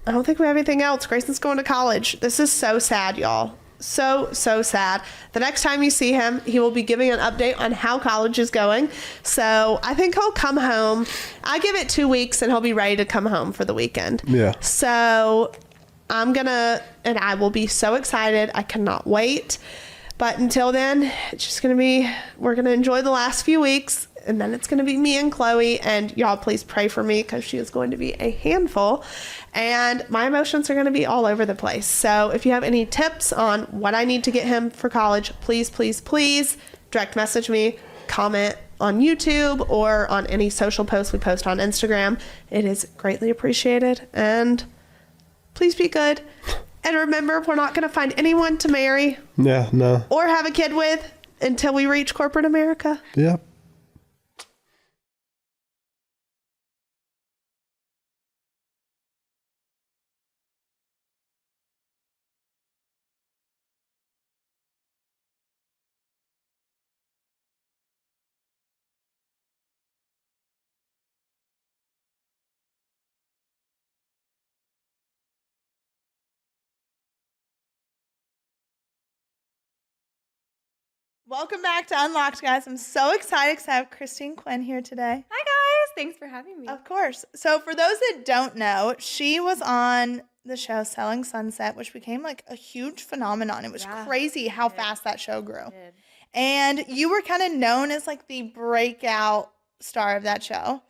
I don't think we have anything else. Grayson's going to college. This is so sad, y'all. So sad. The next time you see him, he will be giving an update on how college is going. So I think he'll come home. I give it 2 weeks and he'll be ready to come home for the weekend. Yeah. So and I will be so excited. I cannot wait. But until then, it's just we're going to enjoy the last few weeks. And then it's going to be me and Chloe. And y'all, please pray for me because she is going to be a handful. And my emotions are going to be all over the place. So if you have any tips on what I need to get him for college, please direct message me, comment on YouTube, or on any social posts we post on Instagram. It is greatly appreciated. And please be good. And remember, we're not going to find anyone to marry. Yeah, no. Or have a kid with until we reach corporate America. Yep. Welcome back to Unlocked, guys. I'm so excited because I have Christine Quinn here today. Hi, guys. Thanks for having me. Of course. So for those that don't know, she was on the show Selling Sunset, which became like a huge phenomenon. It was crazy how fast that show grew. And you were kind of known as like the breakout star of that show.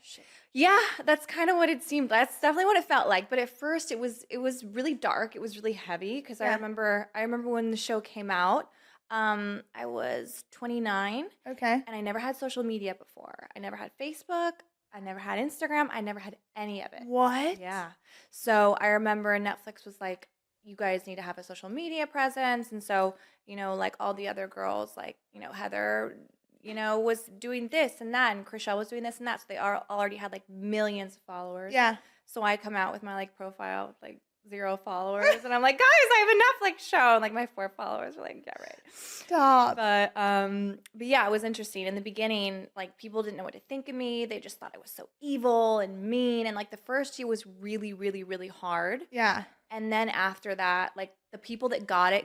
Yeah, that's kind of what it seemed. That's definitely what it felt like. But at first, it was really dark. It was really heavy because I remember when the show came out. I was 29. Okay. And I never had social media before. I never had Facebook. I never had Instagram. I never had any of it. What? Yeah. So I remember Netflix was like, you guys need to have a social media presence. And so, like all the other girls, like, Heather, was doing this and that, and Chriselle was doing this and that. So they already had like millions of followers. Yeah. So I come out with my like profile, like 0 followers. And I'm like, guys, I have a Netflix show. And like my 4 followers were like, yeah, right. Stop. But yeah, it was interesting. In the beginning, like people didn't know what to think of me. They just thought I was so evil and mean. And like the first year was really, really, really hard. Yeah. And then after that, like the people that got it,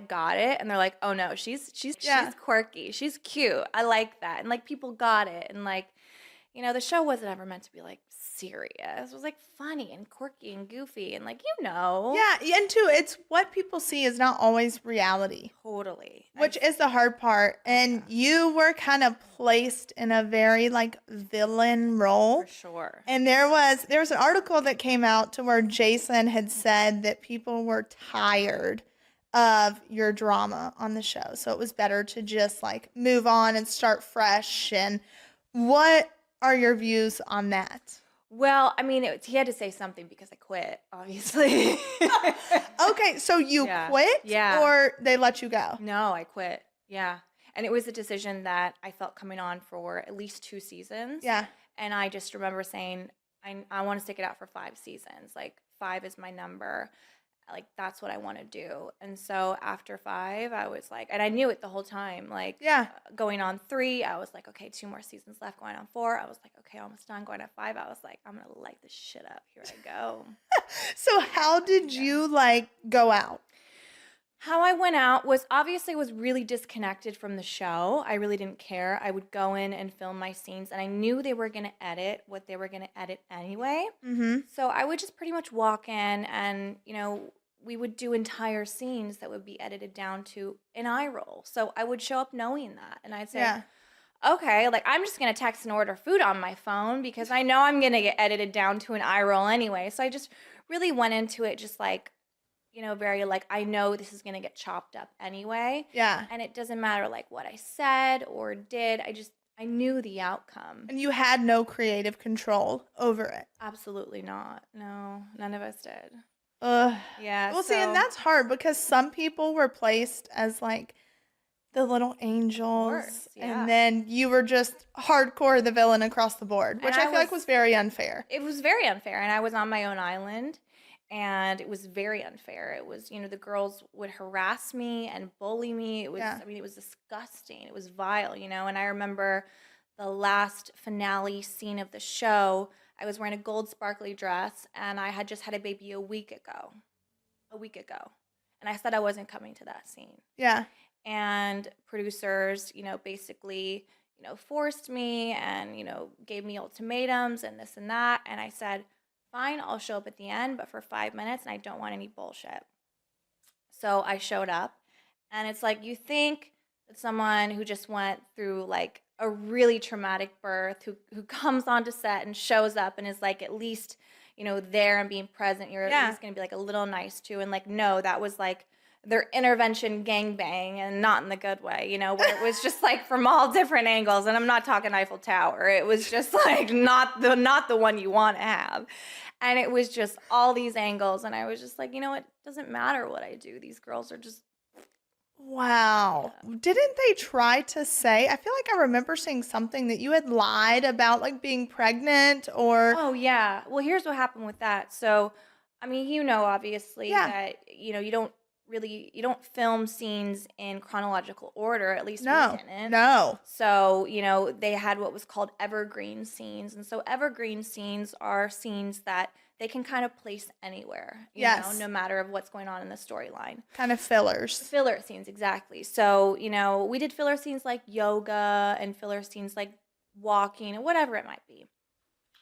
and they're like, oh no, she's quirky, she's cute, I like that, and like people got it, and like, you know, the show wasn't ever meant to be like serious. It was like funny and quirky and goofy and like, you know. Yeah, and too, it's what people see is not always reality. Totally. Which is the hard part. And you were kind of placed in a very like villain role. For sure. And there was an article that came out to where Jason had said that people were tired of your drama on the show. So it was better to just like move on and start fresh. And what are your views on that? Well, I mean, he had to say something because I quit, obviously. Okay, so you quit? Yeah. Or they let you go? No, I quit. Yeah. And it was a decision that I felt coming on for at least 2 seasons. Yeah. And I just remember saying, I want to stick it out for 5 seasons. Like 5 is my number. Like that's what I want to do. And so after 5, I was like, and I knew it the whole time, like going on 3, I was like, okay, 2 more seasons left. Going on 4, I was like, okay, almost done. Going on 5, I was like, I'm going to light this shit up. Here I go. So how did you like go out? How I went out was really disconnected from the show. I really didn't care. I would go in and film my scenes, and I knew they were going to edit what they were going to edit anyway. Mm-hmm. So I would just pretty much walk in, and you know, we would do entire scenes that would be edited down to an eye roll. So I would show up knowing that, and I'd say, okay, like I'm just going to text and order food on my phone because I know I'm going to get edited down to an eye roll anyway. So I just really went into it just like, you know, very like, I know this is going to get chopped up anyway. Yeah. And it doesn't matter like what I said or did. I knew the outcome. And you had no creative control over it. Absolutely not. No, none of us did. Yeah. Well, see, and that's hard because some people were placed as like the little angels. Course, yeah. And then you were just hardcore the villain across the board, which I feel like was very unfair. It was very unfair. And I was on my own island. And it was very unfair. It was, you know, the girls would harass me and bully me. It was, I mean, it was disgusting. It was vile, you know. And I remember the last finale scene of the show, I was wearing a gold sparkly dress, and I had just had a baby a week ago. And I said I wasn't coming to that scene. Yeah. And producers, you know, basically, you know, forced me and, you know, gave me ultimatums and this and that. And I said, fine, I'll show up at the end, but for 5 minutes, and I don't want any bullshit. So I showed up, and it's like, you think that someone who just went through like a really traumatic birth, who comes onto set and shows up and is like at least, you know, there and being present, you're at least gonna be like a little nice to, and like, no, that was like their intervention gangbang, and not in the good way, you know, where it was just like from all different angles, and I'm not talking Eiffel Tower. It was just like not the one you want to have. And it was just all these angles, and I was just like, you know, it doesn't matter what I do. These girls are just... Wow. Didn't they try to say, I feel like I remember seeing something that you had lied about like being pregnant or... Oh, yeah. Well, here's what happened with that. So, I mean, you know, obviously that, you know, you don't film scenes in chronological order, at least we didn't. No. So, you know, they had what was called evergreen scenes. And so evergreen scenes are scenes that they can kind of place anywhere, you know, no matter of what's going on in the storyline. Kind of fillers. Filler scenes, exactly. So, you know, we did filler scenes like yoga and filler scenes like walking or whatever it might be.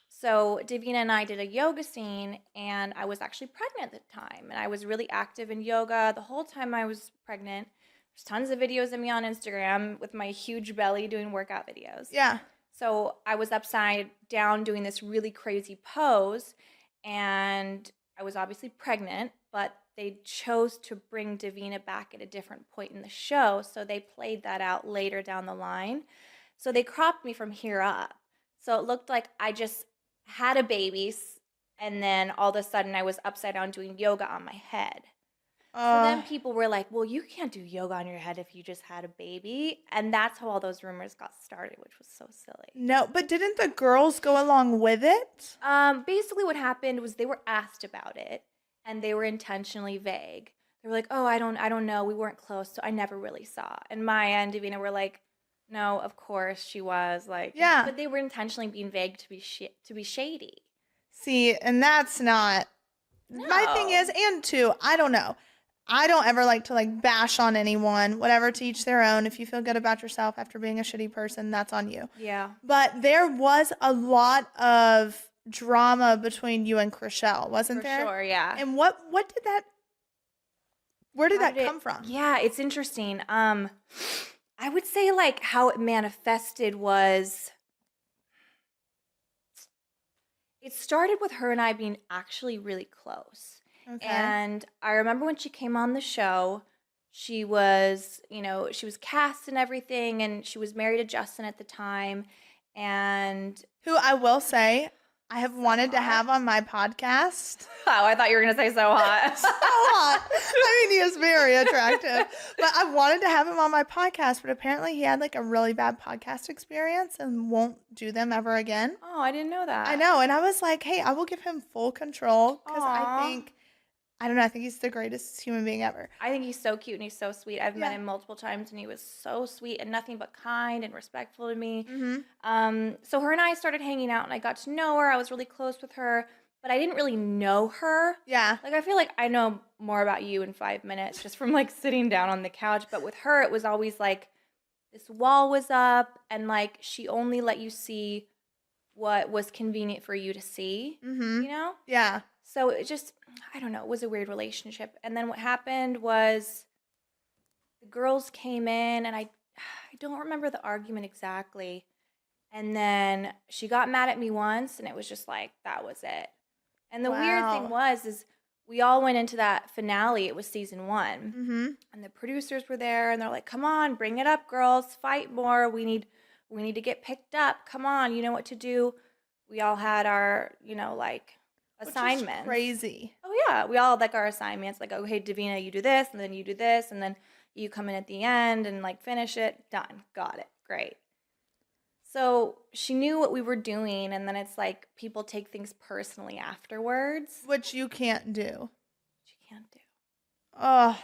So Davina and I did a yoga scene, and I was actually pregnant at the time, and I was really active in yoga the whole time I was pregnant. There's tons of videos of me on Instagram with my huge belly doing workout videos. Yeah. So I was upside down doing this really crazy pose, and I was obviously pregnant, but they chose to bring Davina back at a different point in the show, so they played that out later down the line. So they cropped me from here up. So it looked like I just had a baby, and then all of a sudden I was upside down doing yoga on my head. So then people were like, well, you can't do yoga on your head if you just had a baby. And that's how all those rumors got started, which was so silly. No, but didn't the girls go along with it? Basically what happened was they were asked about it, and they were intentionally vague. They were like, "Oh, I don't know. We weren't close, so I never really saw." And Maya and Davina were like, "No, of course she was." Like, Yeah. but they were intentionally being vague to be shady. See, and that's not my thing No. is, and two, I don't know. I don't ever like to like bash on anyone, whatever, to each their own. If you feel good about yourself after being a shitty person, that's on you. Yeah. But there was a lot of drama between you and Chriselle, wasn't For there? sure, yeah. And what did that where did How that come from? Yeah, it's interesting. I would say like how it manifested was it started with her and I being actually really close. Okay. And I remember when she came on the show, she was, she was cast and everything, and she was married to Justin at the time. And Who I will say I have wanted to have on my podcast. oh, I thought you were gonna say so hot. So hot. I mean, he is very attractive. But I wanted to have him on my podcast, but apparently he had like a really bad podcast experience and won't do them ever again. Oh, I didn't know that. I know. And I was like, hey, I will give him full control because Aw. I don't know, I think he's the greatest human being ever. I think he's so cute and he's so sweet. I've met Yeah. him multiple times and he was so sweet and nothing but kind and respectful to me. Mm-hmm. So her and I started hanging out and I got to know her. I was really close with her, but I didn't really know her. Yeah. Like I feel like I know more about you in 5 minutes just from like sitting down on the couch. But with her, it was always like this wall was up and like she only let you see what was convenient for you to see, Mm-hmm. Yeah. So it just, I don't know, it was a weird relationship. And then what happened was the girls came in and I don't remember the argument exactly. And then she got mad at me once and it was just like, that was it. And the weird thing is we all went into that finale. It was season 1. Mm-hmm. And the producers were there and they're like, come on, bring it up, girls, fight more. We need to get picked up. Come on, you know what to do. We all had our, assignments. Which is crazy. Oh yeah, we all had like our assignments. Like, okay, Davina, you do this, and then you do this, and then you come in at the end and like finish it. Done. Got it. Great. So she knew what we were doing, and then it's like people take things personally afterwards. Which you can't do. She can't do. Oh,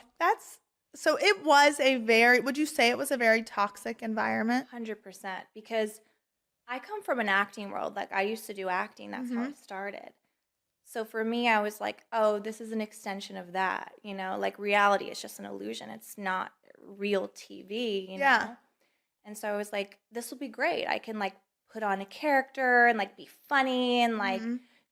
so it was would you say it was a very toxic environment? 100%. Because I come from an acting world. Like I used to do acting. That's how it started. So for me, I was like, oh, this is an extension of that. Like reality is just an illusion. It's not real TV, Yeah. know? And so I was like, this will be great. I can like put on a character and like be funny and like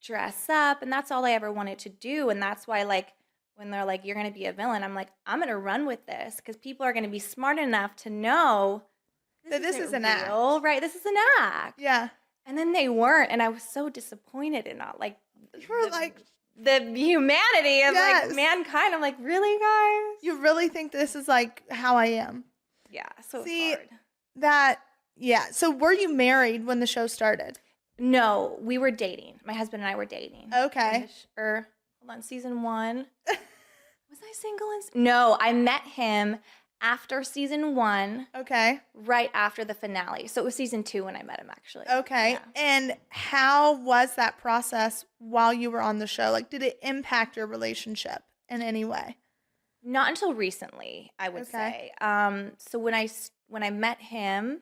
dress up. And that's all I ever wanted to do. And that's why like when they're like, you're going to be a villain, I'm like, I'm going to run with this because people are going to be smart enough to know That this isn't is an act. real, right? This is an act. Yeah. And then they weren't. And I was so disappointed in not like, You were like, the humanity of Yes. like mankind. I'm like, really, guys? you really think this is like how I am? Yeah, so See, it's hard. So were you married when the show started? No, we were dating. My husband and I were dating. Okay. Hold on, season 1. Was I single? No, I met him after season 1, Okay. right after the finale. So it was season 2 when I met him, actually. Okay. Yeah. And how was that process while you were on the show? Like, did it impact your relationship in any way? Not until recently, I would Okay. say. So when I met him,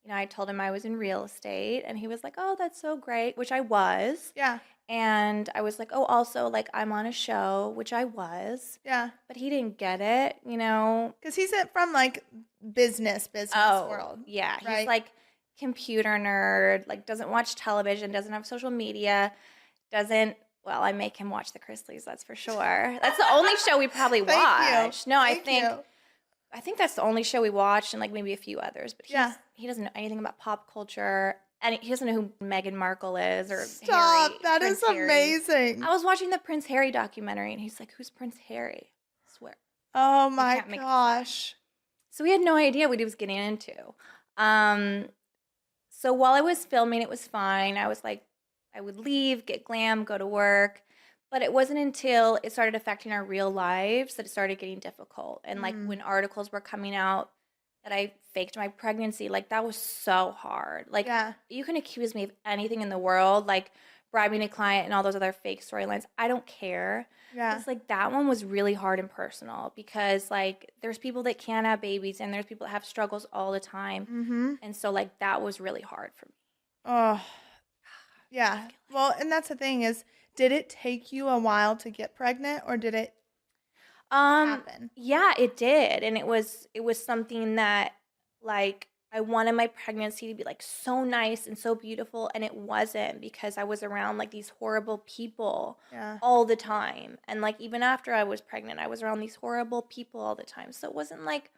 I told him I was in real estate, and he was like, "Oh, that's so great," which I was. Yeah. And I was like, "Oh, also like I'm on a show," which I was. Yeah. But he didn't get it, Because he's from like business world. Yeah, right? he's like computer nerd, like doesn't watch television, doesn't have social media, doesn't. Well, I make him watch the Chrisleys, that's for sure. That's the only show we probably Thank you. watch. No, Thank you. I think that's the only show we watched, and like maybe a few others. But he doesn't know anything about pop culture, and he doesn't know who Meghan Markle is or Stop. Harry. That Prince is Harry. amazing. I was watching the Prince Harry documentary, and he's like, "Who's Prince Harry?" I swear. Oh my can't make gosh. So we had no idea what he was getting into. So while I was filming, it was fine. I was like, I would leave, get glam, go to work. But it wasn't until it started affecting our real lives that it started getting difficult. And like when articles were coming out that I faked my pregnancy, like that was so hard. Like Yeah. you can accuse me of anything in the world, like bribing a client and all those other fake storylines. I don't care. Yeah. It's like that one was really hard and personal because like there's people that can't have babies and there's people that have struggles all the time. Mm-hmm. And so like that was really hard for me. Oh, yeah. Well, and that's the thing is, did it take you a while to get pregnant or did it happen? Yeah, it did. And it was something that like I wanted my pregnancy to be like so nice and so beautiful, and it wasn't because I was around like these horrible people Yeah. all the time. And like even after I was pregnant, I was around these horrible people all the time. So it wasn't like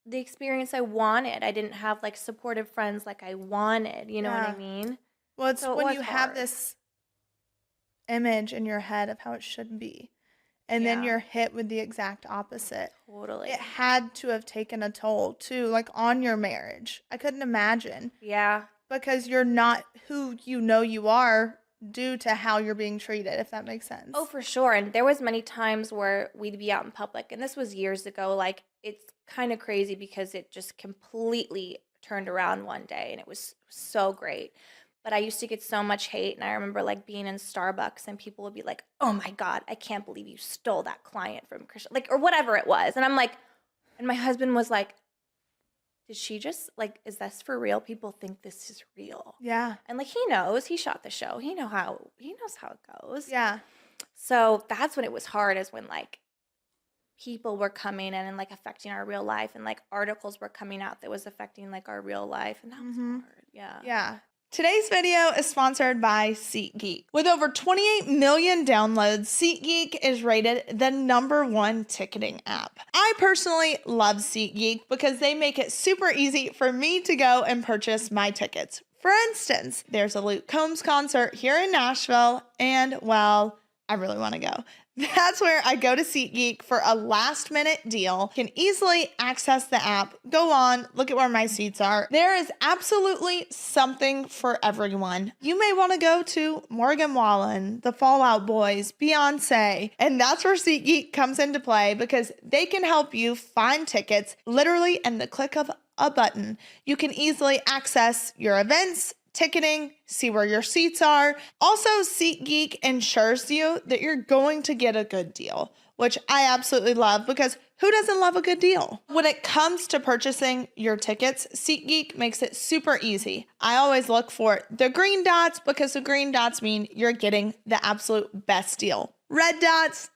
the experience I wanted. I didn't have like supportive friends like I wanted, you know what I Yeah. mean? Well, it's So it when was you have hard. this image in your head of how it should be, and then Yeah. you're hit with the exact opposite. Totally. It had to have taken a toll too, like on your marriage. I couldn't imagine Yeah. because you're not who you know you are due to how you're being treated, if that makes sense. Oh, for sure. And there was many times where we'd be out in public, and this was years ago. Like it's kind of crazy because it just completely turned around one day, and it was so great. But I used to get so much hate, and I remember like being in Starbucks, and people would be like, "Oh my God, I can't believe you stole that client from Christian," like or whatever it was. And I'm like, and my husband was like, "Did she just like? Is this for real? People think this is real." Yeah. And like he knows, he shot the show. He knows how it goes. Yeah. So that's when it was hard, is when like people were coming in and like affecting our real life, and like articles were coming out that was affecting like our real life, and that was hard. Yeah. Yeah. Today's video is sponsored by SeatGeek. With over 28 million downloads, SeatGeek is rated the #1 ticketing app. I personally love SeatGeek because they make it super easy for me to go and purchase my tickets. For instance, there's a Luke Combs concert here in Nashville, and well, I really want to go. That's where I go to SeatGeek for a last-minute deal. Can easily access the app, go on, look at where my seats are. There is absolutely something for everyone. You may want to go to Morgan Wallen, the Fall Out Boys, Beyonce, and that's where SeatGeek comes into play because they can help you find tickets literally in the click of a button. You can easily access your events, ticketing, see where your seats are. Also, SeatGeek ensures you that you're going to get a good deal, which I absolutely love because who doesn't love a good deal? When it comes to purchasing your tickets, SeatGeek makes it super easy. I always look for the green dots because the green dots mean you're getting the absolute best deal. Red dots,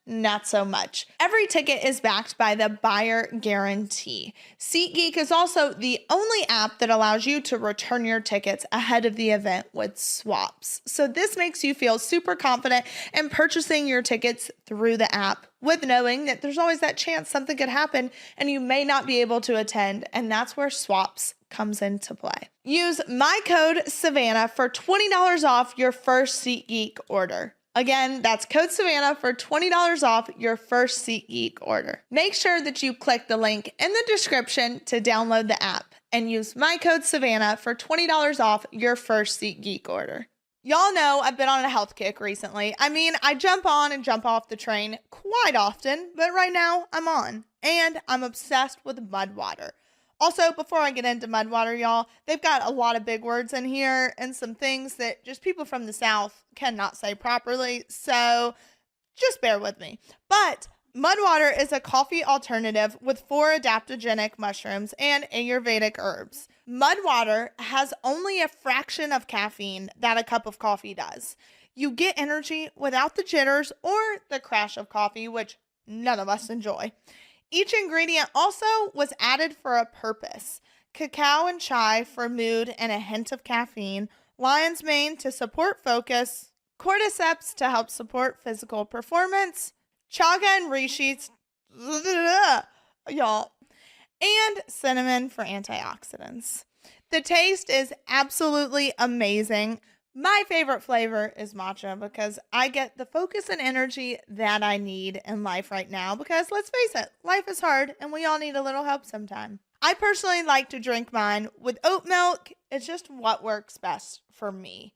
not so much. Every ticket is backed by the buyer guarantee. SeatGeek is also the only app that allows you to return your tickets ahead of the event with swaps. So this makes you feel super confident in purchasing your tickets through the app, with knowing that there's always that chance something could happen and you may not be able to attend, and that's where swaps comes into play. Use my code Savannah for $20 off your first SeatGeek order. Again, that's code Savannah for $20 off your first SeatGeek order. Make sure that you click the link in the description to download the app and use my code Savannah for $20 off your first SeatGeek order. Y'all know I've been on a health kick recently. I mean, I jump on and jump off the train quite often, but right now I'm on, and I'm obsessed with mud water. Also, before I get into mud water, y'all, they've got a lot of big words in here and some things that just people from the South cannot say properly, so just bear with me. But mud water is a coffee alternative with 4 adaptogenic mushrooms and Ayurvedic herbs. Mud water has only a fraction of caffeine that a cup of coffee does. You get energy without the jitters or the crash of coffee, which none of us enjoy. Each ingredient also was added for a purpose. Cacao and chai for mood and a hint of caffeine, lion's mane to support focus, cordyceps to help support physical performance, chaga and reishi, y'all, and cinnamon for antioxidants. The taste is absolutely amazing. My favorite flavor is matcha because I get the focus and energy that I need in life right now because let's face it, life is hard and we all need a little help sometime. I personally like to drink mine with oat milk. It's just what works best for me.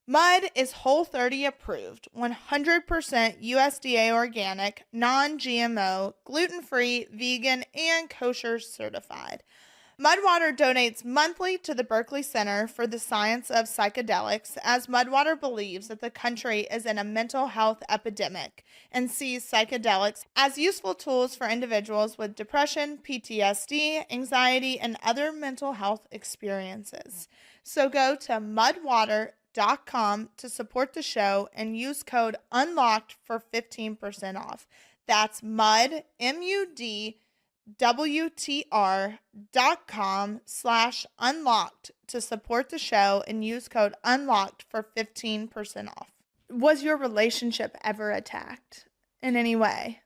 Mud is Whole30 approved, 100% USDA organic, non-GMO, gluten-free, vegan, and kosher certified. Mudwater donates monthly to the Berkeley Center for the Science of Psychedelics, as Mudwater believes that the country is in a mental health epidemic and sees psychedelics as useful tools for individuals with depression, PTSD, anxiety, and other mental health experiences. So go to mudwater.com to support the show and use code UNLOCKED for 15% off. That's mud, M-U-D, WTR.com/unlocked to support the show and use code UNLOCKED for 15% off. Was your relationship ever attacked in any way?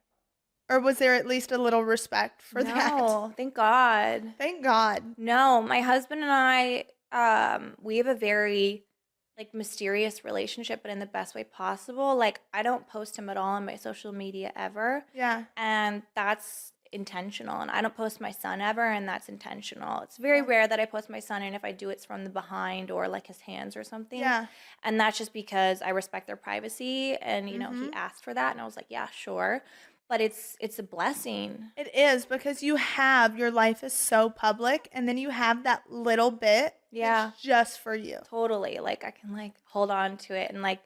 Or was there at least a little respect for that? No, thank God. Thank God. No, my husband and I, we have a very mysterious relationship, but in the best way possible. Like, I don't post him at all on my social media ever. Yeah. And that's intentional. And I don't post my son ever, and that's intentional. It's very rare that I post my son, and if I do, it's from the behind or like his hands or something. Yeah. And that's just because I respect their privacy, and he asked for that, and I was like, yeah, sure. But it's a blessing. It is, because your life is so public, and then you have that little bit that's just for you. Totally. Like, I can hold on to it, and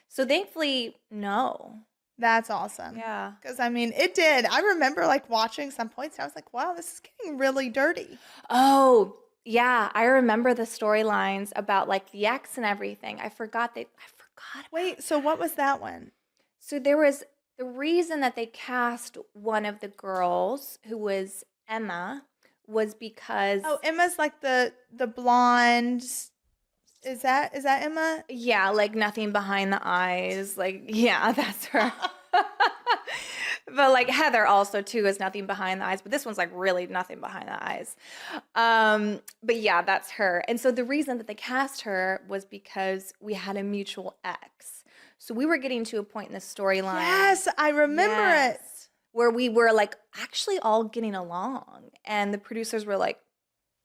so thankfully, no. That's awesome. Yeah. Because, I mean, it did. I remember, watching some points. I was like, wow, this is getting really dirty. Oh, yeah. I remember the storylines about, the ex and everything. I forgot. Wait, so what was that one? So there was the reason that they cast one of the girls, who was Emma, was because... Oh, Emma's the blonde... Is that Emma? Yeah, nothing behind the eyes. Yeah, that's her. But Heather also too is nothing behind the eyes, but this one's really nothing behind the eyes. But yeah, that's her. And so the reason that they cast her was because we had a mutual ex. So we were getting to a point in the storyline. Yes, I remember it. Where we were actually all getting along, and the producers were like,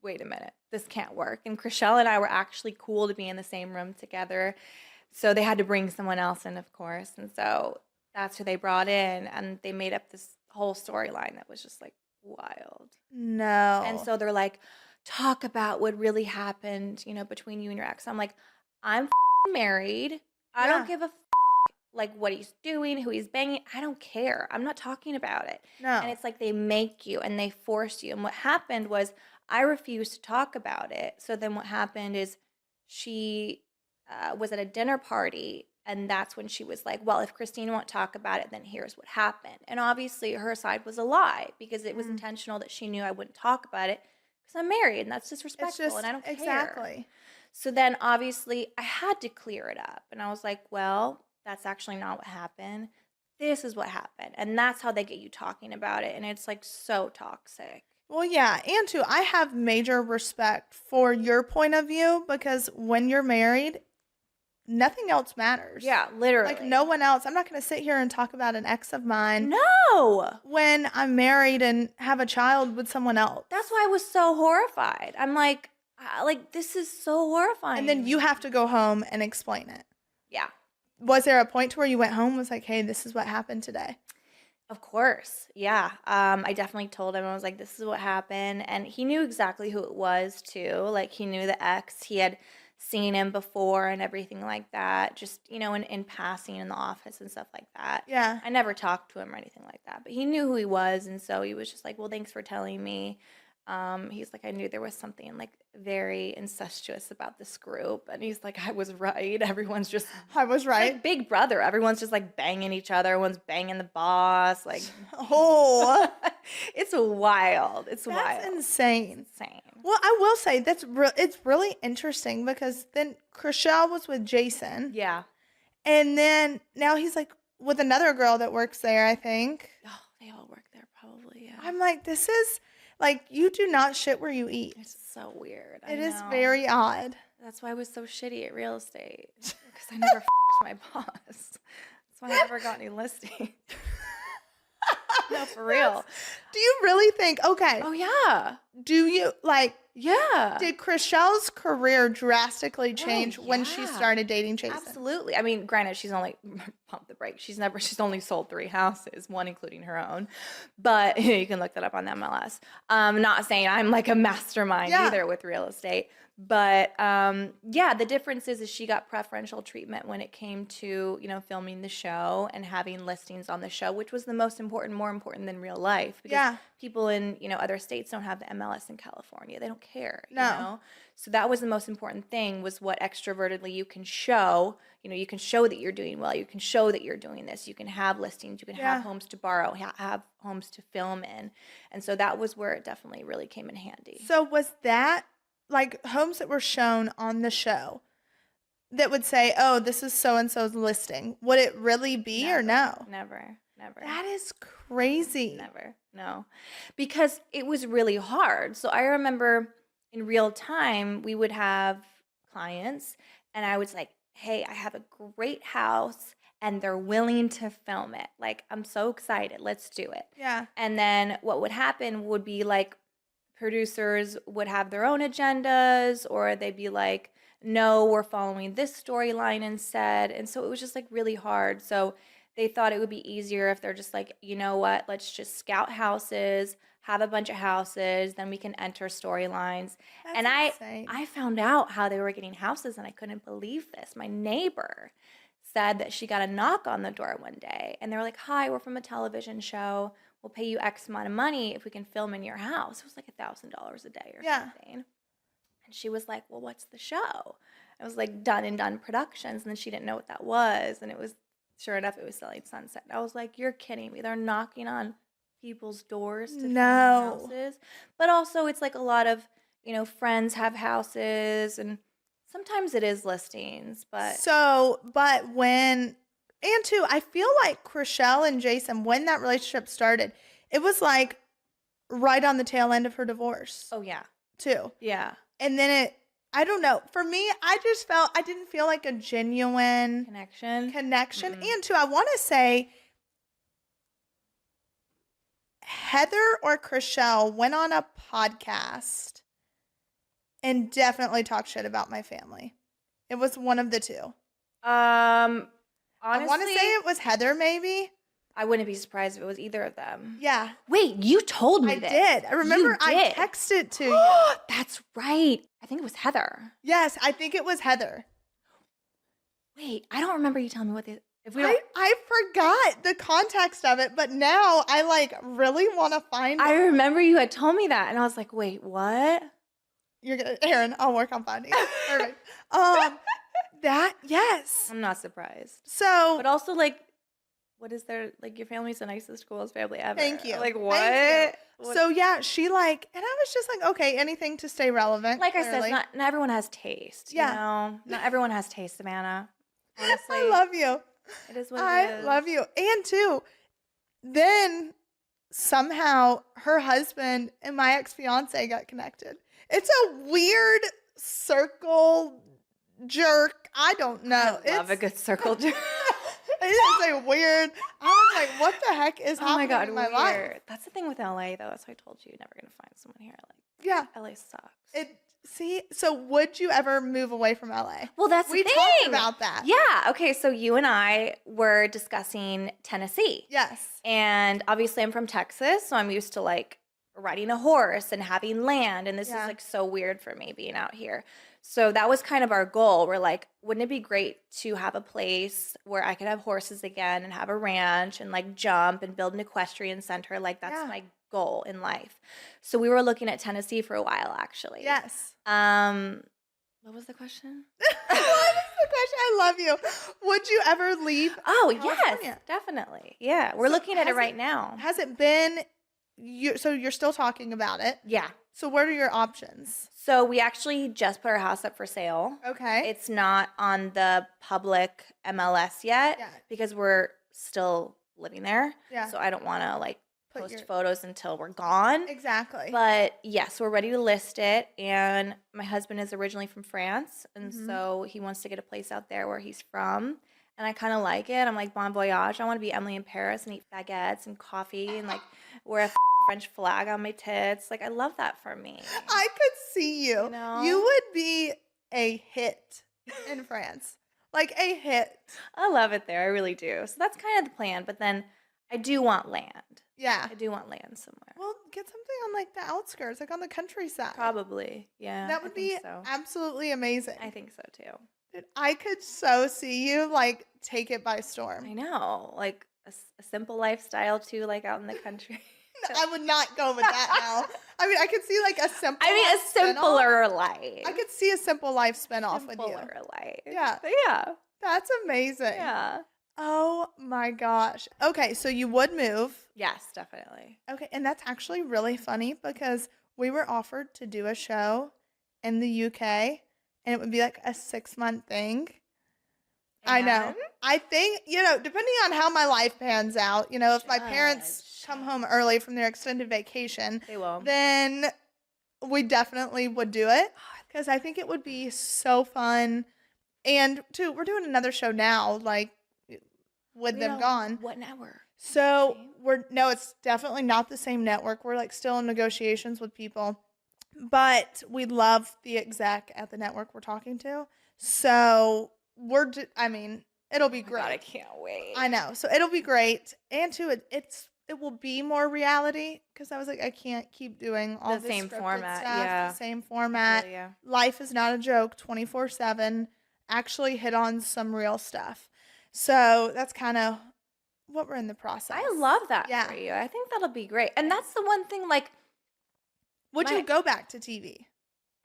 wait a minute, this can't work. And Chriselle and I were actually cool to be in the same room together. So they had to bring someone else in, of course. And so that's who they brought in. And they made up this whole storyline that was just wild. No. And so they're like, talk about what really happened, between you and your ex. I'm like, I'm married. I don't give a what he's doing, who he's banging. I don't care. I'm not talking about it. No. And it's they make you and they force you. And what happened was, I refused to talk about it. So then what happened is she was at a dinner party, and that's when she was like, well, if Christine won't talk about it, then here's what happened. And obviously her side was a lie, because it was intentional that she knew I wouldn't talk about it because I'm married, and that's disrespectful, and I don't care. Exactly. So then obviously I had to clear it up. And I was like, well, that's actually not what happened. This is what happened. And that's how they get you talking about it. And it's so toxic. Well, yeah, and too, I have major respect for your point of view, because when you're married, nothing else matters. Yeah, literally. No one else. I'm not going to sit here and talk about an ex of mine. No. When I'm married and have a child with someone else. That's why I was so horrified. I'm like, this is so horrifying. And then you have to go home and explain it. Yeah. Was there a point to where you went home and was like, hey, this is what happened today? Of course. Yeah. I definitely told him. I was like, this is what happened. And he knew exactly who it was too. He knew the ex. He had seen him before and everything like that. Just, in passing in the office and stuff like that. Yeah. I never talked to him or anything like that. But he knew who he was. And so he was just like, well, thanks for telling me. He's like, I knew there was something very incestuous about this group. And he's like, I was right. Everyone's just, I was right. It's Big Brother. Everyone's just banging each other. Everyone's banging the boss. Oh, it's wild. It's wild. That's insane. It's insane. Well, I will say it's really interesting, because then Chriselle was with Jason. Yeah. And then now he's with another girl that works there, I think. Oh, they all work there probably. Yeah. I'm like, this is you do not shit where you eat. It's so weird. It is very odd. That's why I was so shitty at real estate, because I never my boss. That's why I never got any listing. No, for real. Do you really think? Okay. Oh yeah. do you like? Yeah. Did Chriselle's career drastically change when she yeah. started dating Jason? Absolutely. I mean, granted, she's only pump the brakes. She's only sold 3 houses, one including her own. But you can look that up on the MLS. Not saying I'm like a mastermind either with real estate. But yeah, the difference is she got preferential treatment when it came to, filming the show and having listings on the show, which was the most important, more important than real life. Because people in, other states don't have the MLS in California. They don't care, So that was the most important thing, was what extrovertedly you can show. You can show that you're doing well. You can show that you're doing this. You can have listings. You can have homes to borrow, have homes to film in. And so that was where it definitely really came in handy. So was that like homes that were shown on the show that would say, oh, this is so-and-so's listing? Would it really be or no? Never. That is crazy. Never. No. Because it was really hard. So I remember in real time, we would have clients and I was like, hey, I have a great house and they're willing to film it. Like, I'm so excited. Let's do it. Yeah. And then what would happen would be like, producers would have their own agendas, or they'd be like, no, we're following this storyline instead. And so it was just like really hard. So they thought it would be easier if they're just like, you know what, let's just scout houses, have a bunch of houses, then we can enter storylines. That's And insane. I found out how they were getting houses, and I couldn't believe this. My neighbor said that she got a knock on the door one day, and they were like, hi, we're from a television show. We'll pay you X amount of money if we can film in your house. It was like $1,000 a day or something. And she was like, well, what's the show? I was like, Done Productions. And then she didn't know what that was. And it was, sure enough, it was Selling Sunset. And I was like, you're kidding me. They're knocking on people's doors to film houses. But also it's like a lot of, friends have houses, and sometimes it is listings. But and too, I feel like Chriselle and Jason, when that relationship started, it was like right on the tail end of her divorce. Oh, yeah. Too. Yeah. And then I don't know. For me, I didn't feel like a genuine connection. Mm-mm. And too, I want to say Heather or Chriselle went on a podcast and definitely talked shit about my family. It was one of the two. Honestly, I want to say it was Heather, maybe. I wouldn't be surprised if it was either of them. Yeah. Wait, you told me this. I did. I remember I texted to you. That's right. I think it was Heather. Yes, I think it was Heather. Wait, I don't remember you telling me what the... I forgot the context of it, but now I really want to find it. I remember you had told me that, and I was like, wait, what? You're gonna, Aaron, I'll work on finding it. Perfect. Yes. I'm not surprised. So, but also, what is there, your family's the nicest, coolest family ever. Thank you. What? So, yeah, she and I was just like, okay, anything to stay relevant. Like clearly. I said, not everyone has taste. Yeah. Not everyone has taste, Savannah. Honestly. I love you. It is what it is. I love you. And too, then somehow her husband and my ex-fiance got connected. It's a weird circle jerk. I don't know. I love a good circle jerk. It is a weird. I was like, what the heck is happening in my life? That's the thing with LA, though. That's why I told you, you're never going to find someone here. LA sucks. So would you ever move away from LA? Well, that's the thing. We talked about that. Yeah. Okay. So you and I were discussing Tennessee. Yes. And obviously I'm from Texas, so I'm used to riding a horse and having land. And this is so weird for me being out here. So that was kind of our goal. We're like, wouldn't it be great to have a place where I could have horses again and have a ranch and jump and build an equestrian center? That's my goal in life. So we were looking at Tennessee for a while, actually. Yes. What was the question? What is the question? I love you. Would you ever leave? Oh, California? yes, definitely. Yeah, we're looking at it right now. Has it been? So you're still talking about it? Yeah. So what are your options? So we actually just put our house up for sale. Okay. It's not on the public MLS yet because we're still living there. Yeah. So I don't want to post photos until we're gone. Exactly. But yes, we're ready to list it. And my husband is originally from France. And so he wants to get a place out there where he's from. And I kind of like it. I'm like, bon voyage. I want to be Emily in Paris and eat baguettes and coffee and wear a French flag on my tits. Like, I love that for me. I could see you. You know? You would be a hit in France. Like a hit. I love it there. I really do. So that's kind of the plan. But then I do want land. Yeah. I do want land somewhere. Well, get something on like the outskirts, like on the countryside. Probably. Yeah. That would be so. absolutely amazing. I think so too. Dude, I could so see you like take it by storm. I know. Like a simple lifestyle too, like out in the country. I would not go with that now. I mean, I could see like a simple. I mean, a simpler life. I could see a simple life spinoff with you. Simpler life. Yeah. But yeah. That's amazing. Yeah. Oh my gosh. Okay, so you would move. Yes, definitely. Okay, and that's actually really funny because we were offered to do a show in the UK and it would be like a 6-month thing. I know. And? I think, depending on how my life pans out, if my parents come home early from their extended vacation, They will. then we definitely would do it because I think it would be so fun. And too, we're doing another show now, like with them gone. What network? So it's definitely not the same network. We're like still in negotiations with people, but we love the exec at the network we're talking to. So it'll be great. God, I can't wait. I know. So it'll be great. And too, it will be more reality because I was like, I can't keep doing all The this same scripted format, stuff, yeah. the same format. Yeah. Life is not a joke, 24/7. Actually hit on some real stuff. So that's kind of what we're in the process. I love that Yeah. for you. I think that'll be great. And that's the one thing, like, Would you go back to TV?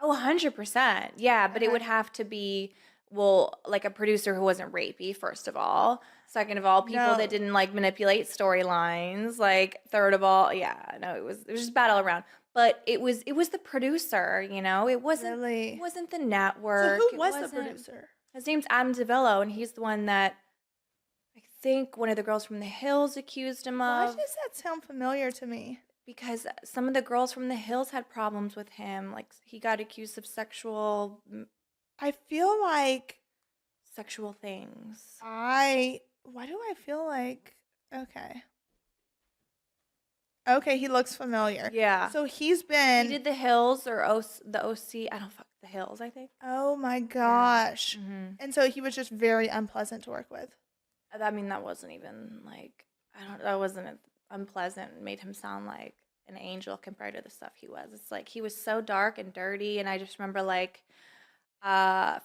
100%. Yeah, but Okay. it would have to be, like a producer who wasn't rapey, first of all. Second of all, people No. that didn't, like, manipulate storylines. Like, third of all, yeah, no, it was just bad all around. But it was the producer, It wasn't Really? It wasn't the So network. who It was the wasn't- producer? His name's Adam DeVillo, and he's the one that I think one of the girls from The Hills accused him Why of. does that sound familiar to me? Because some of the girls from The Hills had problems with him. Like, he got accused of sexual I feel like things. why do I feel like, okay, he looks familiar. Yeah. So he's been, He did The Hills or the OC. I don't fuck The Hills, I think. oh my gosh. Mm-hmm. And so he was just very unpleasant to work with. I mean, that wasn't even like, that wasn't unpleasant. It made him sound like an angel compared to the stuff he was. It's like he was so dark and dirty. And I just remember, like,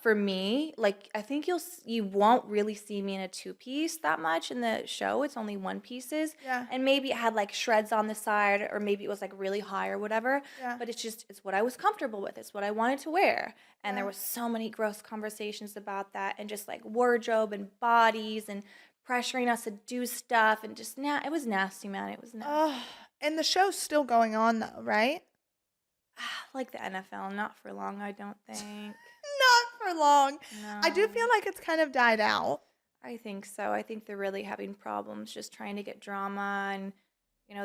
for me, like, I think you won't really see me in a 2-piece that much in the show. It's only 1-pieces. Yeah. And maybe it had like shreds on the side, or maybe it was like really high or whatever. Yeah. But it's what I was comfortable with. It's what I wanted to wear. And there Yeah. was so many gross conversations about that, and just like wardrobe and bodies and pressuring us to do stuff, and just it was nasty, man. It was nasty. Oh, and the show's still going on though, right? Like the NFL, not for long, I don't think. Not for long. No. I do feel like it's kind of died out. I think so. I think they're really having problems just trying to get drama, and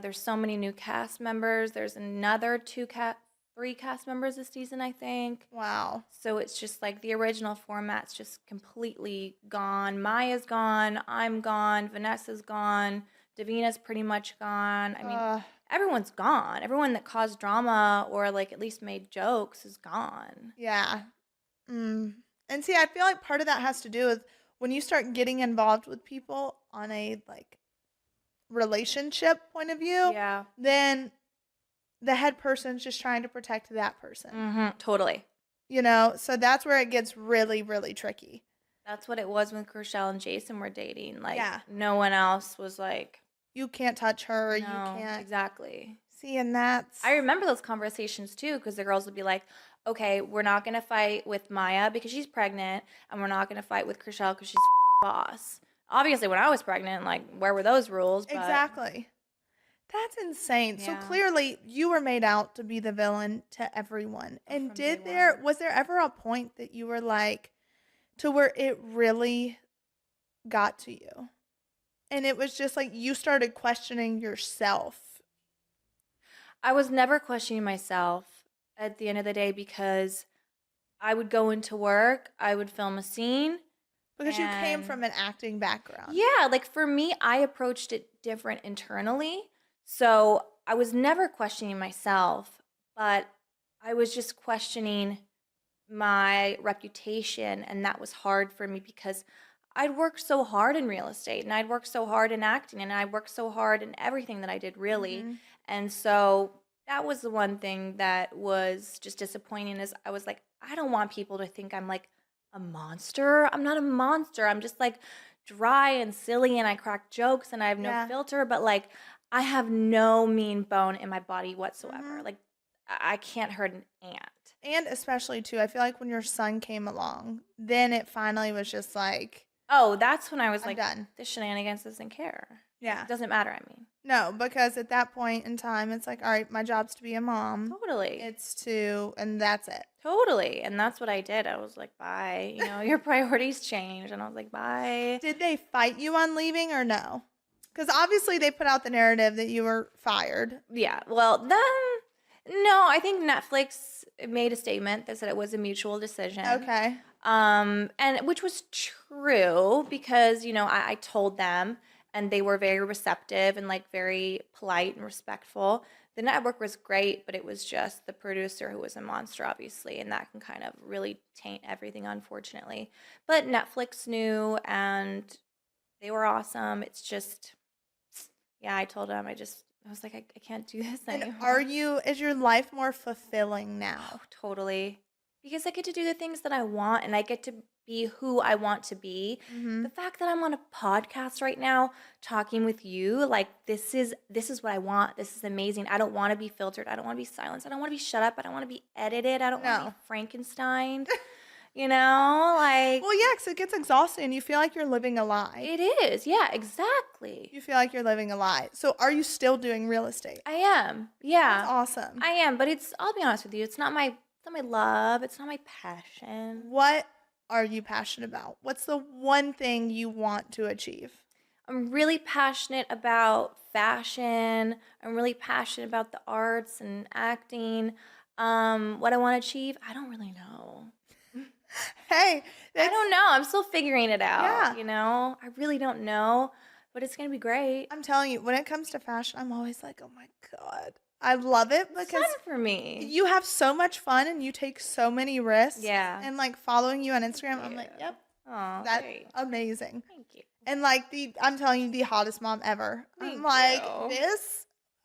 there's so many new cast members. There's another 3 cast members this season, I think. Wow. So it's just like the original format's just completely gone. Maya's gone. I'm gone. Vanessa's gone. Davina's pretty much gone. I mean, everyone's gone. Everyone that caused drama or like at least made jokes is gone. Yeah. And see, I feel like part of that has to do with when you start getting involved with people on a like relationship point of view, Yeah. then the head person's just trying to protect that person. Totally. So that's where it gets really, really tricky. That's what it was when Chrishell and Jason were dating. Like, Yeah. no one else was like, You can't touch her. You no, can't. exactly. See, and that's. I remember those conversations too, because the girls would be like, okay, we're not going to fight with Maya because she's pregnant, and we're not going to fight with Chrishell because she's boss. Obviously, when I was pregnant, like, where were those rules? But Exactly. That's insane. So Yeah. clearly you were made out to be the villain to everyone. And From day was there ever a point that you were like, to where it really got to you? And it was just like you started questioning yourself. I was never questioning myself at the end of the day, because I would go into work, I would film a scene. Because you came And- from an acting background. Yeah, like for me, I approached it different internally. So I was never questioning myself, but I was just questioning my reputation, and that was hard for me because I'd worked so hard in real estate, and I'd worked so hard in acting, and I worked so hard in everything that I did, really. Mhm. And so that was the one thing that was just disappointing, is I was like, I don't want people to think I'm like a monster. I'm not a monster. I'm just like dry and silly, and I crack jokes, and I have no Yeah. filter, but like I have no mean bone in my body whatsoever. Mhm. Like I can't hurt an ant. And especially too, I feel like when your son came along, then it finally was just like, Oh, that's when I was I'm like, done. the shenanigans doesn't care. Yeah. It doesn't matter, I mean. No, because at that point in time, it's like, all right, my job's to be a mom. Totally. It's to, and that's it. Totally. And that's what I did. I was like, bye. You know, your priorities changed. And I was like, bye. Did they fight you on leaving or no? Because obviously they put out the narrative that you were fired. Yeah. Well, then, no, I think Netflix made a statement that said it was a mutual decision. Okay. And which was true because, you know, I told them, and they were very receptive and like very polite and respectful. The network was great, but it was just the producer who was a monster, obviously, and that can kind of really taint everything, unfortunately. But Netflix knew, and they were awesome. It's just, yeah, I told them, I was like, I can't do this And anymore. is your life more fulfilling now? Oh, totally. Because I get to do the things that I want, and I get to be who I want to be. Mm-hmm. The fact that I'm on a podcast right now talking with you, like this is what I want. This is amazing. I don't want to be filtered. I don't want to be silenced. I don't want to be shut up. I don't want to be edited. I don't want to No. be Frankenstein. You know, like Well, yeah, because it gets exhausting and you feel like you're living a lie. it is. Yeah, exactly. You feel like you're living a lie. So are you still doing real estate? I am. Yeah. That's awesome. I am, but I'll be honest with you, it's not my love, it's not my passion. What are you passionate about? What's the one thing you want to achieve? I'm really passionate about fashion. I'm really passionate about the arts and acting. What I want to achieve, I don't really know. Hey, I don't know. I'm still figuring it out. Yeah. You know, I really don't know, but it's gonna be great. I'm telling you, when it comes to fashion, I'm always like, oh my God. I love it It's because fun for me. you have so much fun and you take so many risks. Yeah. And like following you on Instagram, I'm like, yep, Oh, that's great. amazing. Thank you. And like I'm telling you, the hottest mom ever. Thank I'm like, you.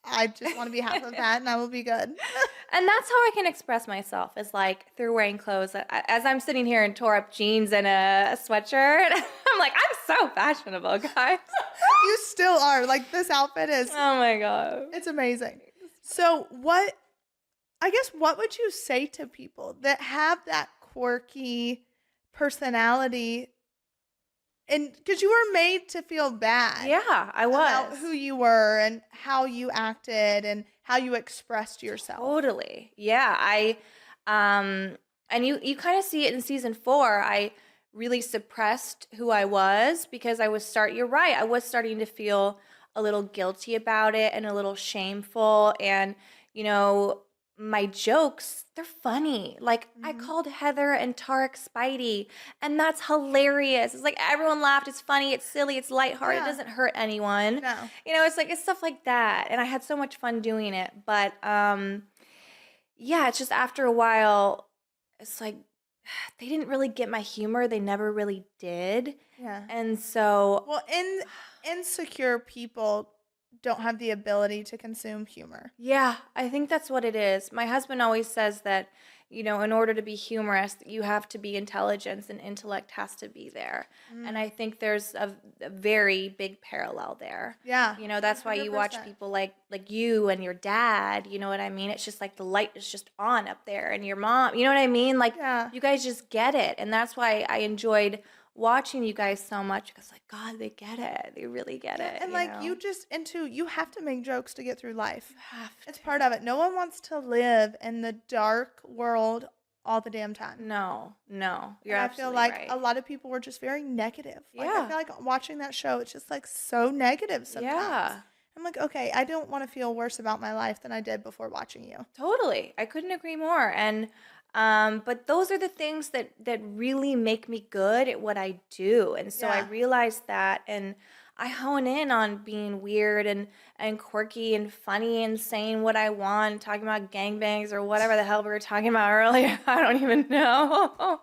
I just want to be half of that and I will be good. And that's how I can express myself, is like through wearing clothes. As I'm sitting here in tore up jeans and a sweatshirt, I'm like, I'm so fashionable, guys. You still are. Like this outfit is, Oh my God. it's amazing. So I guess what would you say to people that have that quirky personality? And because you were made to feel bad. Yeah, I About was. who you were and how you acted and how you expressed yourself. Totally. Yeah. And you kind of see it in season 4. I really suppressed who I was because you're right. I was starting to feel a little guilty about it and a little shameful. And, you know, my jokes, they're funny. Like I called Heather and Tarek Spidey, and that's hilarious. It's like everyone laughed. It's funny. It's silly. It's lighthearted. Yeah. It doesn't hurt anyone. No. You know, it's stuff like that. And I had so much fun doing it. But yeah, it's just after a while, it's like they didn't really get my humor. They never really did. Yeah. And so Well, insecure people don't have the ability to consume humor. yeah, I think that's what it is. My husband always says that, you know, in order to be humorous, you have to be intelligence, and intellect has to be there. And I think there's a very big parallel there. Yeah. You know, that's why you watch 100%. people like you and your dad, you know what I mean? It's just like the light is just on up there, and your mom, you know what I mean? Like Yeah. you guys just get it. And that's why I enjoyed watching you guys so much, because like, God, they get it. They really get it. And know? you have to make jokes to get through life. You have It's to. part of it. No one wants to live in the dark world all the damn time. No, you're And I absolutely feel like right. a lot of people were just very negative. Like, I Yeah. feel like watching that show, it's just like so negative sometimes. Yeah. I'm like, okay, I don't want to feel worse about my life than I did before watching you. Totally. I couldn't agree more. And but those are the things that really make me good at what I do. And so I Yeah. realized that, and I hone in on being weird and quirky and funny and saying what I want, talking about gangbangs or whatever the hell we were talking about earlier. I don't even know. I love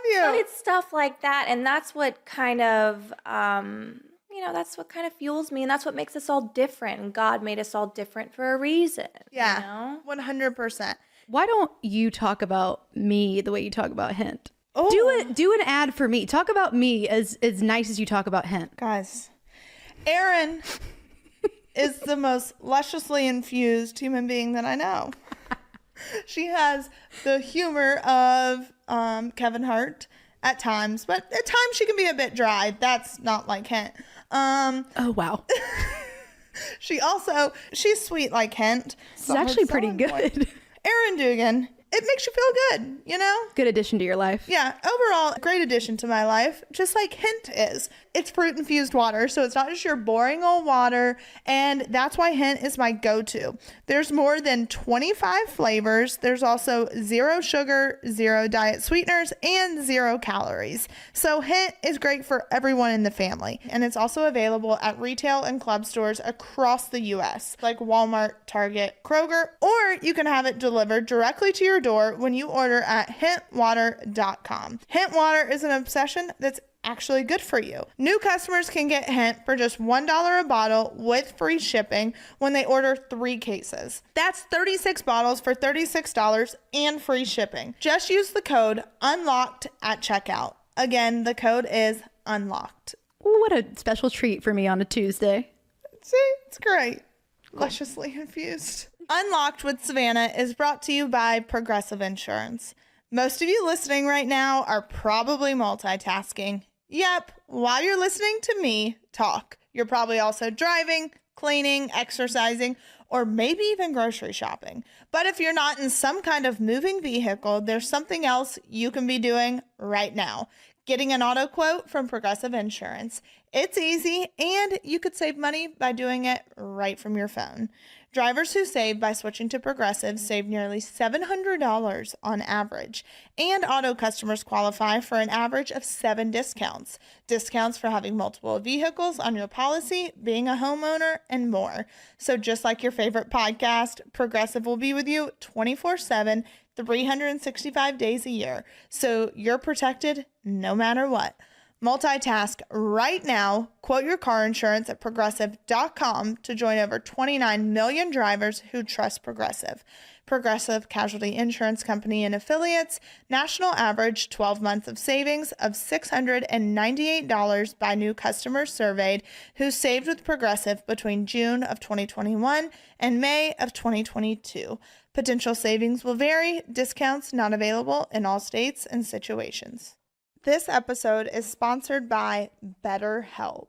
But you. it's stuff like that. And that's what kind of, that's what kind of fuels me. And that's what makes us all different. And God made us all different for a reason. Yeah, 100%. Why don't you talk about me the way you talk about Hint? Oh. Do an ad for me. Talk about me as nice as you talk about Hint. Guys, Erin is the most lusciously infused human being that I know. She has the humor of Kevin Hart at times, but at times she can be a bit dry. That's not like Hint. Oh, wow. She's sweet like Hint. It's actually pretty good. Erin Dugan. It makes you feel good, you know? Good addition to your life. Yeah, overall, great addition to my life, just like Hint is. It's fruit-infused water, so it's not just your boring old water, and that's why Hint is my go-to. There's more than 25 flavors. There's also 0 sugar, 0 diet sweeteners, and 0 calories. So Hint is great for everyone in the family, and it's also available at retail and club stores across the U.S., like Walmart, Target, Kroger, or you can have it delivered directly to your door when you order at hintwater.com. Hint water is an obsession that's actually good for you. New customers can get Hint for just $1 a bottle with free shipping when they order 3 cases. That's 36 bottles for $36 and free shipping. Just use the code UNLOCKED at checkout. Again, the code is UNLOCKED. Ooh, what a special treat for me on a Tuesday. See, it's great. Lusciously infused. Unlocked with Savannah is brought to you by Progressive Insurance. Most of you listening right now are probably multitasking. Yep, while you're listening to me talk, you're probably also driving, cleaning, exercising, or maybe even grocery shopping. But if you're not in some kind of moving vehicle, there's something else you can be doing right now. Getting an auto quote from Progressive Insurance. It's easy, and you could save money by doing it right from your phone. Drivers who save by switching to Progressive save nearly $700 on average, and auto customers qualify for an average of 7 discounts. Discounts for having multiple vehicles on your policy, being a homeowner, and more. So just like your favorite podcast, Progressive will be with you 24/7, 365 days a year, so you're protected no matter what. Multitask right now. Quote your car insurance at progressive.com to join over 29 million drivers who trust Progressive. Progressive Casualty Insurance Company and Affiliates. National average 12 months of savings of $698 by new customers surveyed who saved with Progressive between June of 2021 and May of 2022. Potential savings will vary. Discounts not available in all states and situations. This episode is sponsored by BetterHelp.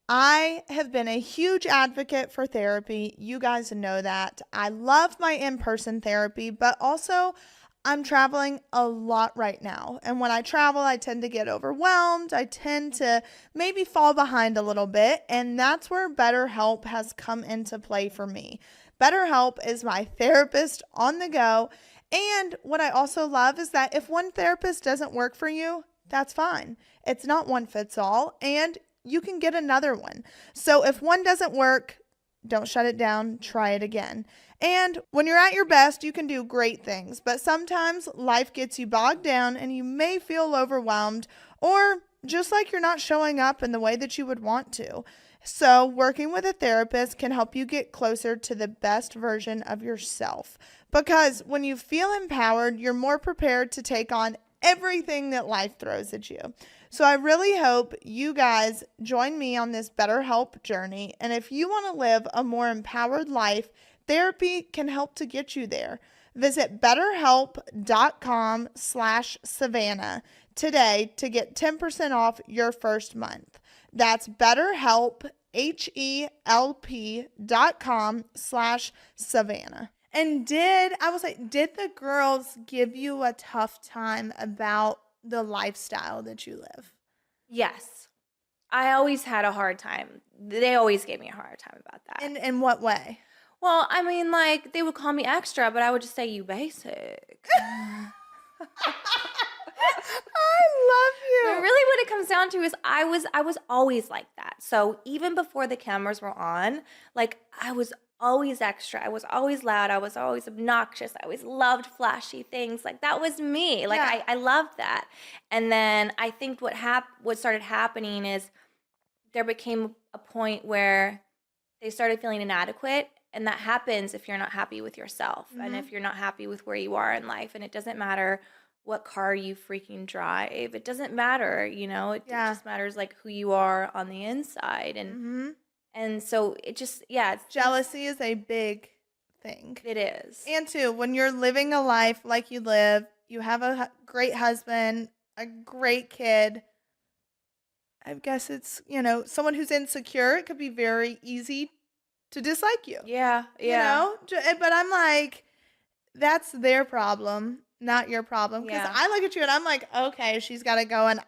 I have been a huge advocate for therapy. You guys know that. I love my in-person therapy, but also I'm traveling a lot right now. And when I travel, I tend to get overwhelmed. I tend to maybe fall behind a little bit. And that's where BetterHelp has come into play for me. BetterHelp is my therapist on the go. And what I also love is that if one therapist doesn't work for you, that's fine. It's not one fits all, and you can get another one. So if one doesn't work, don't shut it down, try it again. And when you're at your best, you can do great things, but sometimes life gets you bogged down and you may feel overwhelmed or just like you're not showing up in the way that you would want to. So working with a therapist can help you get closer to the best version of yourself. Because when you feel empowered, you're more prepared to take on everything that life throws at you. So I really hope you guys join me on this BetterHelp journey. And if you want to live a more empowered life, therapy can help to get you there. Visit betterhelp.com/Savannah today to get 10% off your first month. That's BetterHelp, HELP.com/Savannah. And did the girls give you a tough time about the lifestyle that you live? Yes. I always had a hard time. They always gave me a hard time about that. In what way? Well, I mean, like, they would call me extra, but I would just say, you basic. But really what it comes down to is I was always like that. So even before the cameras were on, like I was always extra. I was always loud. I was always obnoxious. I always loved flashy things. Like that was me. Like I loved that. And then I think what started happening is there became a point where they started feeling inadequate. And that happens if you're not happy with yourself and if you're not happy with where you are in life. And it doesn't matter what car you freaking drive. It doesn't matter, you know, it just matters like who you are on the inside. And so it just, Jealousy is a big thing. it is. And too, when you're living a life like you live, you have a great husband, a great kid. I guess it's, you know, someone who's insecure, it could be very easy to dislike you. Yeah. You know? But I'm like, that's their problem, not your problem. Because I look at you and I'm like, okay, she's got to go, and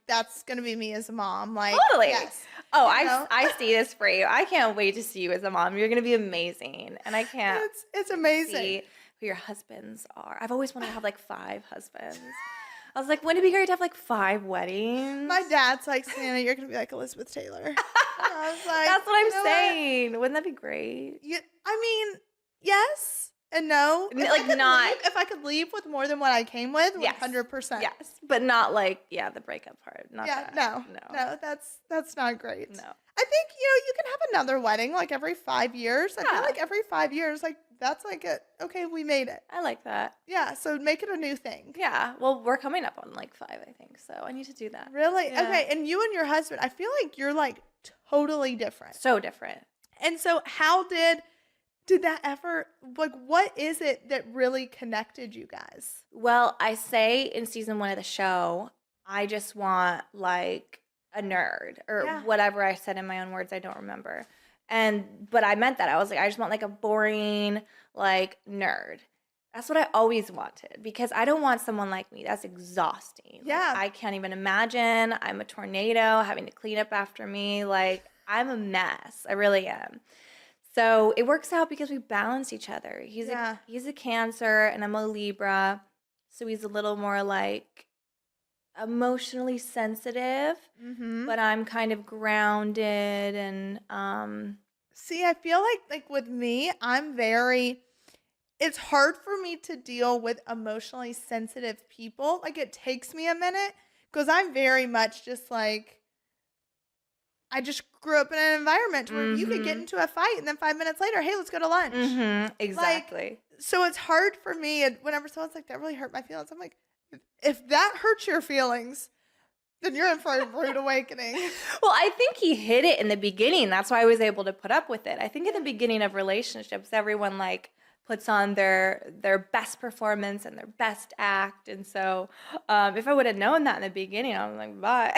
that's going to be me as a mom. Like, Totally. yes. Oh, I see this for you. I can't wait to see you as a mom. You're going to be amazing. And I can't It's amazing. see who your husbands are. I've always wanted to have like 5 husbands. I was like, wouldn't it be great to have like 5 weddings? My dad's like, Savannah, you're going to be like Elizabeth Taylor. I was like, That's what I'm you know saying. Wouldn't that be great? I mean, yes and no. If I could leave with more than what I came with, 100%. Yes, but not like the breakup part. Not that. No, that's not great. No. I think you can have another wedding like every 5 years. I feel like every 5 years, like that's like okay, we made it. I like that. Yeah, so make it a new thing. Yeah, well, we're coming up on like 5, I think. So I need to do that. Really? Yeah. Okay, and you and your husband, I feel like you're like totally different. So different. And so how did that ever, like, what is it that really connected you guys? Well, I say in season 1 of the show, I just want like a nerd or whatever I said in my own words. I don't remember. But I meant that. I was like, I just want like a boring, like nerd. That's what I always wanted because I don't want someone like me. That's exhausting. Yeah. Like, I can't even imagine. I'm a tornado having to clean up after me. Like, I'm a mess. I really am. So it works out because we balance each other. He's a Cancer and I'm a Libra. So he's a little more like emotionally sensitive, but I'm kind of grounded and See, I feel like with me, it's hard for me to deal with emotionally sensitive people. Like it takes me a minute because I'm very much just like, I just grew up in an environment where you could get into a fight and then 5 minutes later, hey, let's go to lunch. Exactly. Like, so it's hard for me. And whenever someone's like, that really hurt my feelings, I'm like, if that hurts your feelings, then you're in for a rude awakening. Well, I think he hid it in the beginning. That's why I was able to put up with it. I think in the beginning of relationships, everyone like puts on their best performance and their best act. And so if I would have known that in the beginning, I'm like, bye.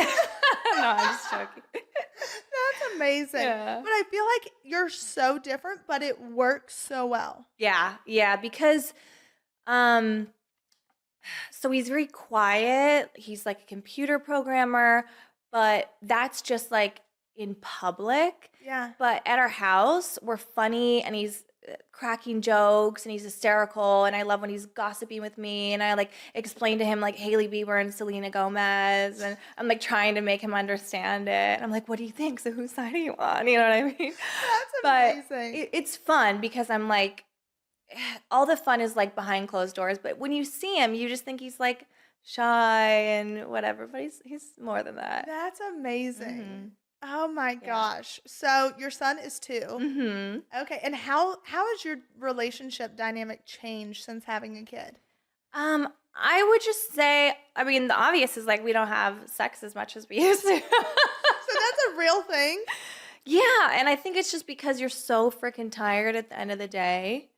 No, I'm just joking. That's amazing. Yeah. But I feel like you're so different, but it works so well. Yeah, because so he's very quiet. He's like a computer programmer, but that's just like in public. Yeah. But at our house, we're funny and he's cracking jokes and he's hysterical and I love when he's gossiping with me and I like explain to him like Hailey Bieber and Selena Gomez and I'm like trying to make him understand it. I'm like, what do you think? So whose side are you on? You know what I mean? That's amazing. It's fun because I'm like, all the fun is like behind closed doors, but when you see him, you just think he's like shy and whatever, but he's more than that. That's amazing. Oh my gosh. So your son is 2. Okay. And how has your relationship dynamic changed since having a kid? I would just say, I mean, the obvious is like we don't have sex as much as we used to. So that's a real thing? Yeah, and I think it's just because you're so freaking tired at the end of the day.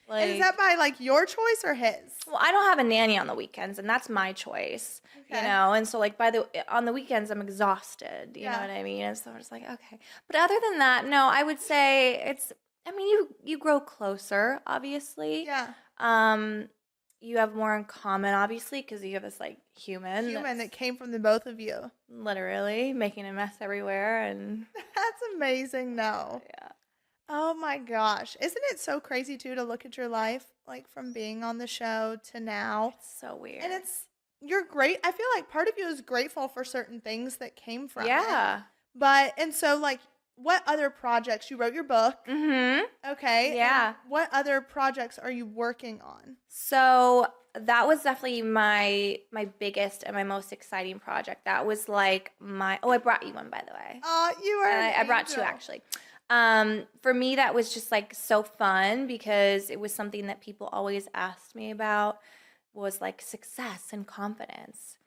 Like, And is that by like your choice or his? well, I don't have a nanny on the weekends, and that's my choice, you know. And so, like on the weekends, I'm exhausted. You know what I mean? And so I'm just like, okay. But other than that, no, I would say it's. I mean, you grow closer, obviously. Yeah. You have more in common, obviously, because you have this like human That came from the both of you. literally making a mess everywhere, and That's amazing. No. yeah. Oh my gosh. Isn't it so crazy too to look at your life like from being on the show to now? It's so weird. And it's you're great. I feel like part of you is grateful for certain things that came from it. Yeah. But, and so like, what other projects? You wrote your book. Mm-hmm. Okay. Yeah. And what other projects are you working on? So that was definitely my biggest and my most exciting project. That was like I brought you one, by the way. You are an I brought two angel. actually. For me, that was just like so fun because it was something that people always asked me about, was like success and confidence.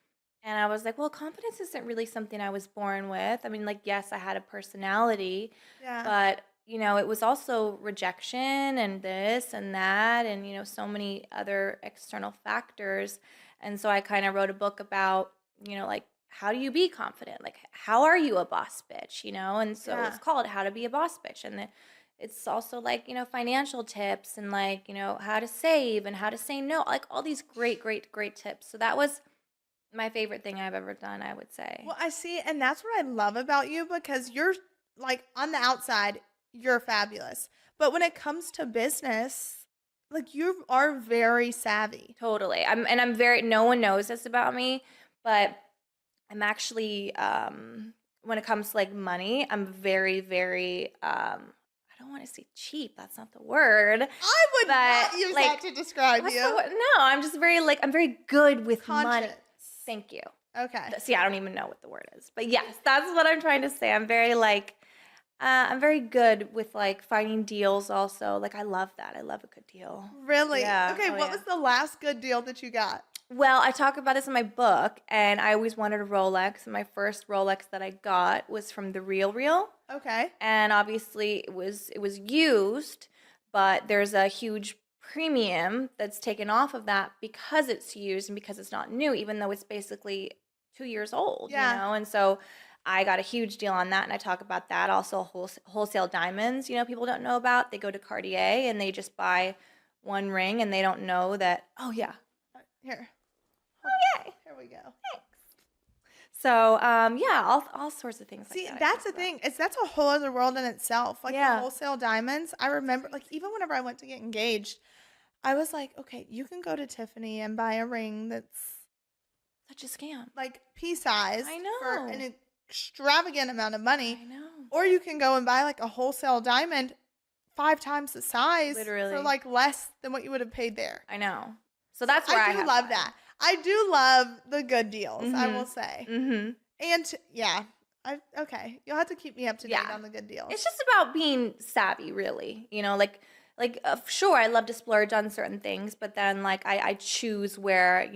And I was like, well, confidence isn't really something I was born with. I mean, like, yes, I had a personality, Yeah. but, it was also rejection and this and that and, so many other external factors. And so I kind of wrote a book about, like, how do you be confident? Like, how are you a boss bitch, And so Yeah. it's called How to Be a Boss Bitch. And it's also like, financial tips and like, how to save and how to say no, like all these great, great, great tips. So that was my favorite thing I've ever done, I would say. Well, I see, and that's what I love about you because you're like on the outside, you're fabulous. But when it comes to business, like you are very savvy. Totally. I'm very, no one knows this about me, but I'm actually, when it comes to like money, I'm very, very, I don't want to say cheap. That's not the word. I would not But, use like, that to describe What's you. the word? No, I'm just very like, I'm very good with money. Conscience. Thank you. Okay. See, I don't even know what the word is, but yes, that's what I'm trying to say. I'm very like, I'm very good with like finding deals also. Like I love that. I love a good deal. Really? Yeah. Okay, Oh, what yeah. was the last good deal that you got? Well, I talk about this in my book, and I always wanted a Rolex, and my first Rolex that I got was from the Real. Okay. And obviously it was used, but there's a huge premium that's taken off of that because it's used and because it's not new, even though it's basically 2 years old, Yeah. And so I got a huge deal on that, and I talk about that. Also, wholesale diamonds, people don't know about. They go to Cartier and they just buy one ring, and they don't know that. Oh yeah. Here. Oh yay. Here we go. So yeah, all sorts of things. See, like that I that's talk the about. thing. That's a whole other world in itself. Like Yeah. the wholesale diamonds. I remember, like, even whenever I went to get engaged, I was like, okay, you can go to Tiffany and buy a ring that's Such a scam. like pea size I know. for an extravagant amount of money. I know. Or you can go and buy like a wholesale diamond 5 times the size for Literally. like less than what you would have paid there. I know. So that's where I do have love fun. that. I do love the good deals, I Mhm. will say. Mm-hmm. And yeah, okay. You'll have to keep me up to date Yeah. on the good deals. It's just about being savvy, really. Sure, I love to splurge on certain things, but then like I choose where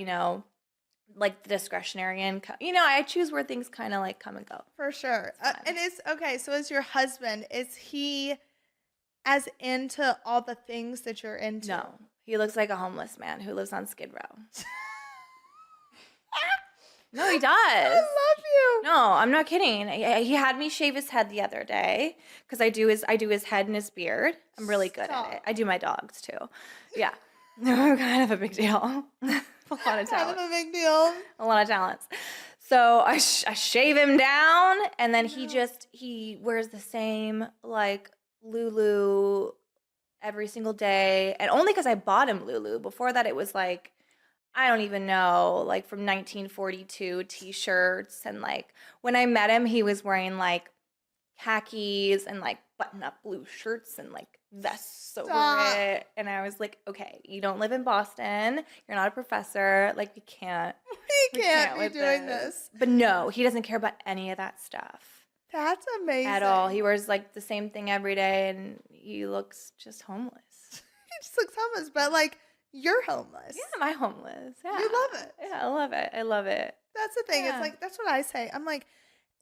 like the discretionary income. I choose where things kind of like come and go. For sure. fun. And is okay, so is your husband, is he as into all the things that you're into? No, he looks like a homeless man who lives on Skid Row. No, he does. I love you. No, I'm not kidding. He had me shave his head the other day because I do his head and his beard. I'm really good Stop. at it. I do my dogs too. Yeah, they're kind of a big deal. A lot of Kind talent. of a big deal. A lot of talents. So I shave him down, and then he wears the same like Lulu every single day, and only because I bought him Lulu. Before that, it was like, I don't even know, like from 1942 t-shirts. And like when I met him, he was wearing like khakis and like button-up blue shirts and like vests over Stop. it. And I was like, okay, you don't live in Boston. You're not a professor. Like we can't He can't be with doing this. But no, he doesn't care about any of that stuff That's amazing. at all. He wears like the same thing every day, and he looks just homeless. He just looks homeless, but like you're homeless. Yeah, am I homeless? Yeah. You love it. Yeah, I love it. I love it. That's the thing. Yeah. It's like, that's what I say. I'm like,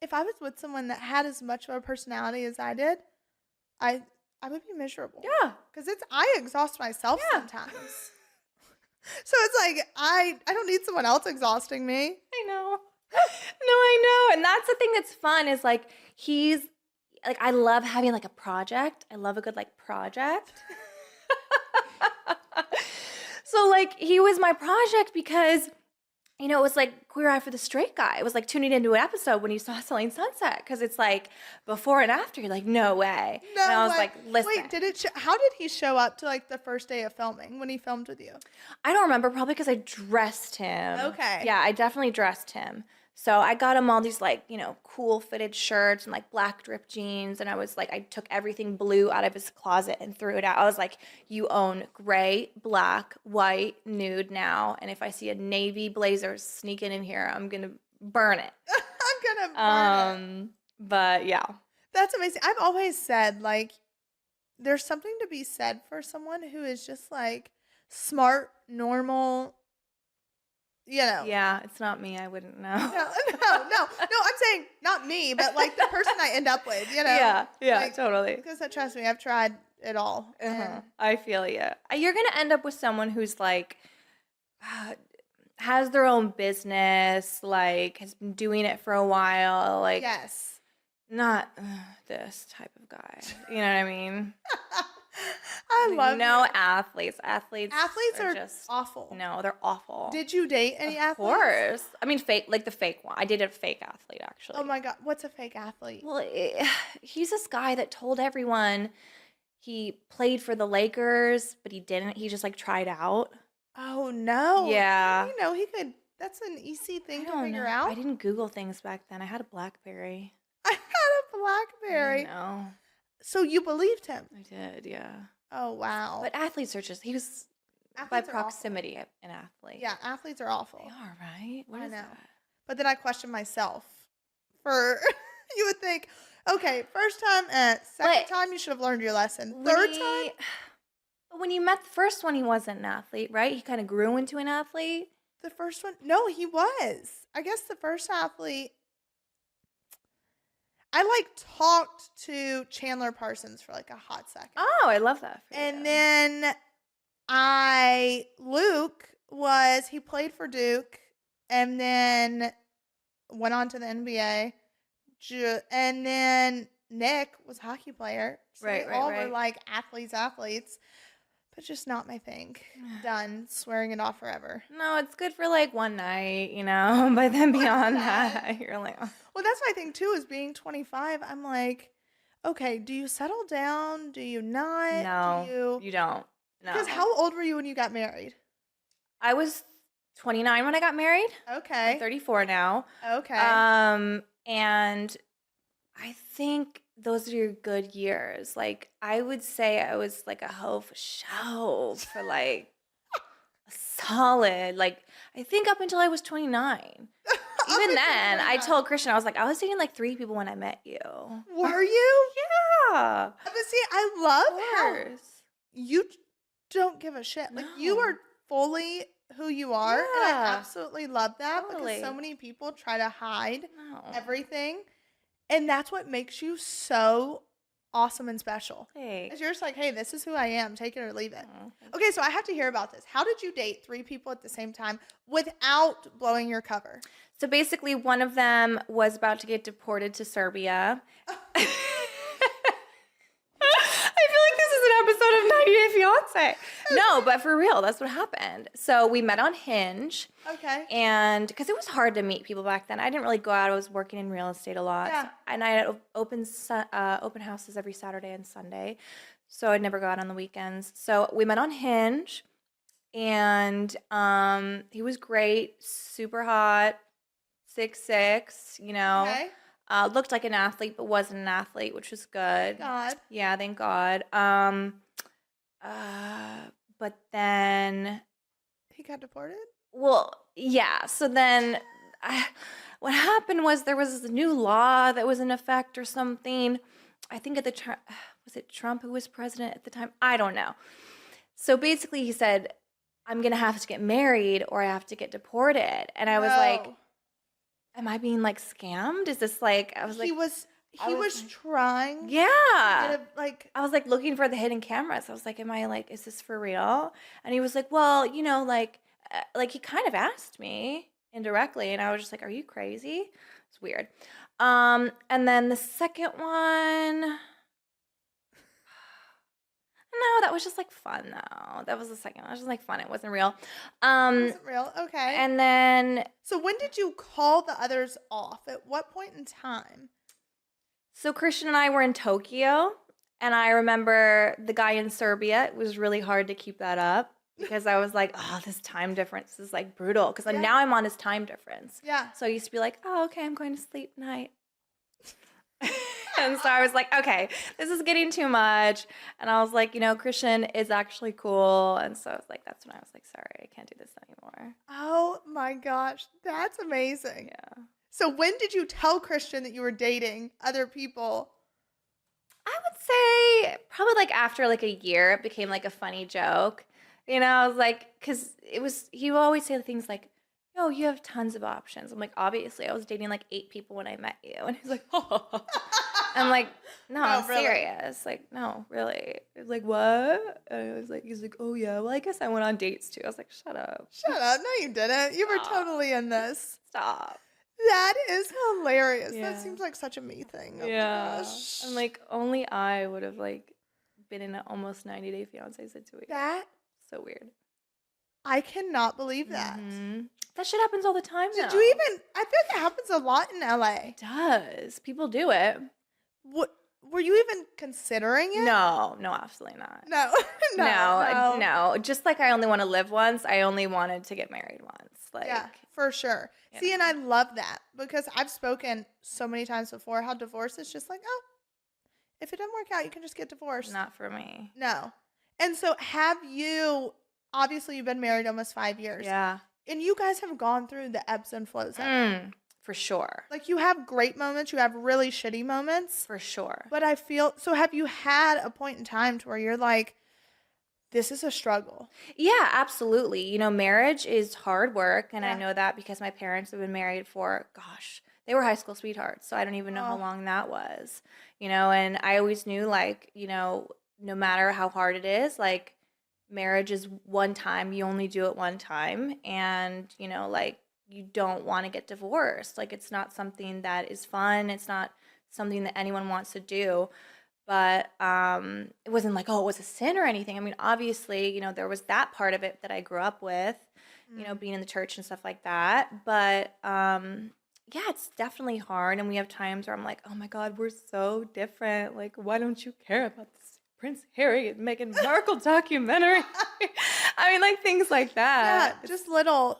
if I was with someone that had as much of a personality as I did, I would be miserable. Yeah. Because I exhaust myself Yeah. sometimes. So it's like, I don't need someone else exhausting me. I know. No, I know. And that's the thing that's fun is like he's like, I love having like a project. I love a good like project. So like he was my project because you know, it was like Queer Eye for the Straight Guy. It was like tuning into an episode when you saw Selling Sunset, because it's like before and after. You're like, no way. No and I was way. like, listen. Wait, how did he show up to like the first day of filming when he filmed with you? I don't remember, probably because I dressed him. Okay. Yeah, I definitely dressed him. So I got him all these like, you know, cool fitted shirts and like black drip jeans. And I was like, I took everything blue out of his closet and threw it out. I was like, you own gray, black, white, nude now. And if I see a navy blazer sneaking in here, I'm going to burn it. I'm gonna burn it. But yeah. That's amazing. I've always said, like, there's something to be said for someone who is just like smart, normal, you know. Yeah, it's not me. I wouldn't know. No. I'm saying not me, but like the person I end up with, you know. Yeah, Like, totally. Because trust me, I've tried it all. and- I feel you. You're going to end up with someone who's like, has their own business, like has been doing it for a while, like Yes. not this type of guy. You know what I mean? I love no you. athletes. Athletes Athletes are just awful. No, they're awful. Did you date any Of athletes? course. I mean, fake, like the fake one. I dated a fake athlete actually. Oh my God. What's a fake athlete? Well, he's this guy that told everyone he played for the Lakers, but he didn't. He just like tried out. Oh no. Yeah. You know, he could. That's an easy thing I to don't figure know. out. I didn't Google things back then. I had a BlackBerry. I had a BlackBerry. No, So you believed him? I did. Yeah. Oh wow. But athletes are just, he was by Athletes are awful. proximity an athlete. Yeah, athletes are awful. They are, right? What I is know. that? But then I question myself. For you would think, okay, first time, second But time you should have learned your lesson. Third time, But when you met the first one, he wasn't an athlete, right? He kind of grew into an athlete. the first one, no, he was. I guess the first athlete. I like talked to Chandler Parsons for like a hot second. Oh, I love that. For And you. then Luke he played for Duke and then went on to the NBA. And then Nick was a hockey player. So Right, they all right. were like athletes, but just not my thing. Done. Swearing it off forever. No, it's good for like one night, you know, but then beyond night. that, you're like, oh. Well, that's my thing too, is being 25. I'm like, okay, do you settle down? Do you not? No, you don't. No. Because how old were you when you got married? I was 29 when I got married. Okay. I'm 34 now. Okay. And I think those are your good years. Like, I would say I was like a hoe for show for like a solid, like, I think up until I was 29. Even then, I told Christian, I was like, I was dating like 3 people when I met you. Were you? Yeah. But see, I love how Of course. you don't give a shit. Like, you No. are fully who you are. And I Yeah. absolutely love that Totally. because so many people try to hide No. everything. And that's what makes you so awesome and special. Thanks. Is you're just like, hey, this is who I am. Take it or leave it. Oh, thank Okay, so I have to hear about this. How did you date 3 people at the same time without blowing your cover? So basically, one of them was about to get deported to Serbia. I feel like this is an episode of 90 Day Fiance. No, but for real, that's what happened. So we met on Hinge, Okay. and because it was hard to meet people back then, I didn't really go out. I was working in real estate a lot, Yeah. and I had open houses every Saturday and Sunday, so I'd never go out on the weekends. So we met on Hinge, and he was great, super hot, 6'6", you know. Okay. Looked like an athlete, but wasn't an athlete, which was good. God. Yeah, thank God. But then, He got deported? well, yeah. So then, what happened was there was this new law that was in effect or something. I think at the time, was it Trump who was president at the time? I don't know. So basically, he said, "I'm gonna have to get married, or I have to get deported." And I was like, No. am I being like scammed? Is this like, I was like, he was was- trying. yeah. To get like, I was like looking for the hidden cameras. I was like, am I like, is this for real? And he was like, well, you know, like he kind of asked me indirectly. And I was just like, are you crazy? It's weird. And then the second one, No, that was just like fun though. That was the second one. It was just like fun. It wasn't real. Wasn't real. Okay. And then So when did you call the others off? At what point in time? so Christian and I were in Tokyo, and I remember the guy in Serbia. It was really hard to keep that up because I was like, oh, this time difference is like brutal. Because now I'm on his time difference. Yeah. So I used to be like, oh, okay, I'm going to sleep tonight. And so I was like, okay, this is getting too much. And I was like, Christian is actually cool. And so I was like, that's when I was like, sorry, I can't do this anymore. Oh my gosh, that's amazing. Yeah. So when did you tell Christian that you were dating other people? I would say probably like after like a year, it became like a funny joke. I was like, because he would always say things like, oh, you have tons of options. I'm like, obviously, I was dating like 8 people when I met you. And he's like, oh. I'm like, no, I'm really? serious. Like, no, really. He was like, what? And he's like, oh, yeah, well, I guess I went on dates too. I was like, shut up. Shut up. No, you didn't. You were totally in this. Stop. That is hilarious. Yeah. That seems like such a me thing. Oh Yeah. my gosh. And like, only I would have like been in an almost 90-day fiance situation. That, So weird. I cannot believe that. Mhm. That shit happens all the time Did though. you even, I feel like it happens a lot in LA. It does. People do it. What, were you even considering it? No, absolutely not. No. No. Just like I only want to live once, I only wanted to get married once. Like, Yeah, for sure. See, and I love that because I've spoken so many times before how divorce is just like, oh, if it doesn't work out, you can just get divorced. not for me. No. And so obviously you've been married almost 5 years. Yeah. And you guys have gone through the ebbs and flows of it. For sure. Like you have great moments, you have really shitty moments. For sure. But I feel, so have you had a point in time to where you're like, this is a struggle? Yeah, absolutely. Marriage is hard work. And I know that because my parents have been married for, gosh, they were high school sweethearts. So I don't even know how long that was. And I always knew like, no matter how hard it is, like marriage is one time. You only do it one time. And, like you don't want to get divorced. Like it's not something that is fun. It's not something that anyone wants to do. But it wasn't like, oh, it was a sin or anything. I mean, obviously, there was that part of it that I grew up with, being in the church and stuff like that. But yeah, it's definitely hard. And we have times where I'm like, oh my God, we're so different. Like, why don't you care about this Prince Harry and Meghan Markle documentary? I mean, like things like that. Yeah, just little,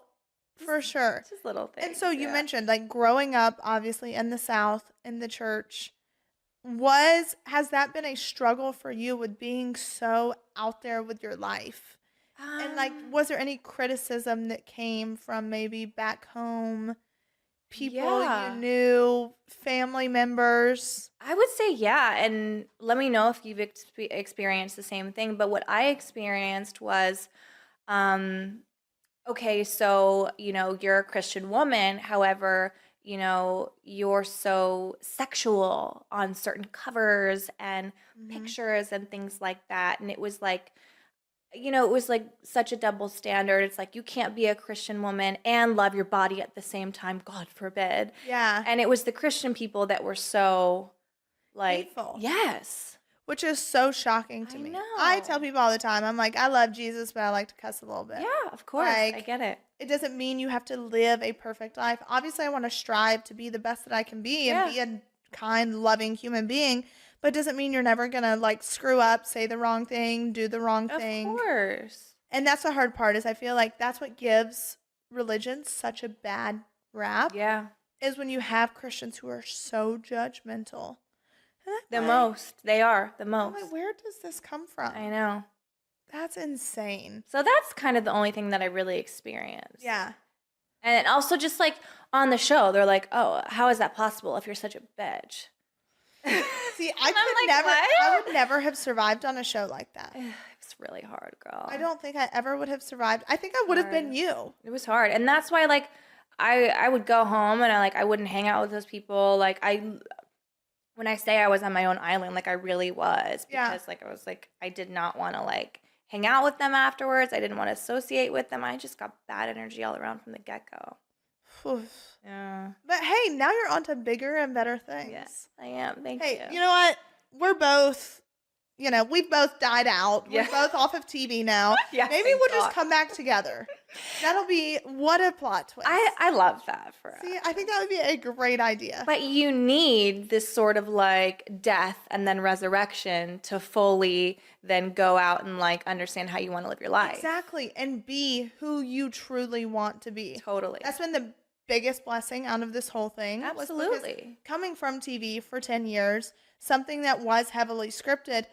for sure. Just little things. And so you mentioned like growing up, obviously in the South, in the church. Has that been a struggle for you with being so out there with your life? And like, was there any criticism that came from maybe back home, people you knew, family members? I would say yeah, and let me know if you've experienced the same thing. But what I experienced was, okay, so you're a Christian woman, however, you're so sexual on certain covers and pictures and things like that. And it was like, it was like such a double standard. It's like you can't be a Christian woman and love your body at the same time. God forbid. Yeah. And it was the Christian people that were so like, hateful. Yes. Which is so shocking to me. know. I tell people all the time, I'm like, I love Jesus, but I like to cuss a little bit. Yeah, of course. Like, I get it. It doesn't mean you have to live a perfect life. Obviously, I want to strive to be the best that I can be and be a kind, loving human being. But it doesn't mean you're never going to like screw up, say the wrong thing, do the wrong thing. Of course. And that's the hard part is I feel like that's what gives religion such a bad rap. Yeah. Is when you have Christians who are so judgmental. The most. They are the most. I'm like, where does this come from? I know. That's insane. So that's kind of the only thing that I really experienced. Yeah. And also just like on the show, they're like, oh, how is that possible if you're such a bitch? See, I would never have survived on a show like that. It's really hard, girl. I don't think I ever would have survived. I think I would have been you. It was hard. And that's why like I would go home and I wouldn't hang out with those people. Like when I say I was on my own island, like I really was, because like I was like, I did not want to like hang out with them afterwards. I didn't want to associate with them. I just got bad energy all around from the get-go. Yeah. But hey, now you're on to bigger and better things. Yes, I am. Thank you. Hey, you know what? We're both we've both died out. Yeah. We're both off of TV now. Yeah, Maybe thank we'll God. just come back together. That'll be, what a plot twist. I love that for us. See, I think that would be a great idea. But you need this sort of like death and then resurrection to fully then go out and like understand how you want to live your life. Exactly. And be who you truly want to be. Totally. That's been the biggest blessing out of this whole thing. was because Absolutely. coming from TV for 10 years, something that was heavily scripted,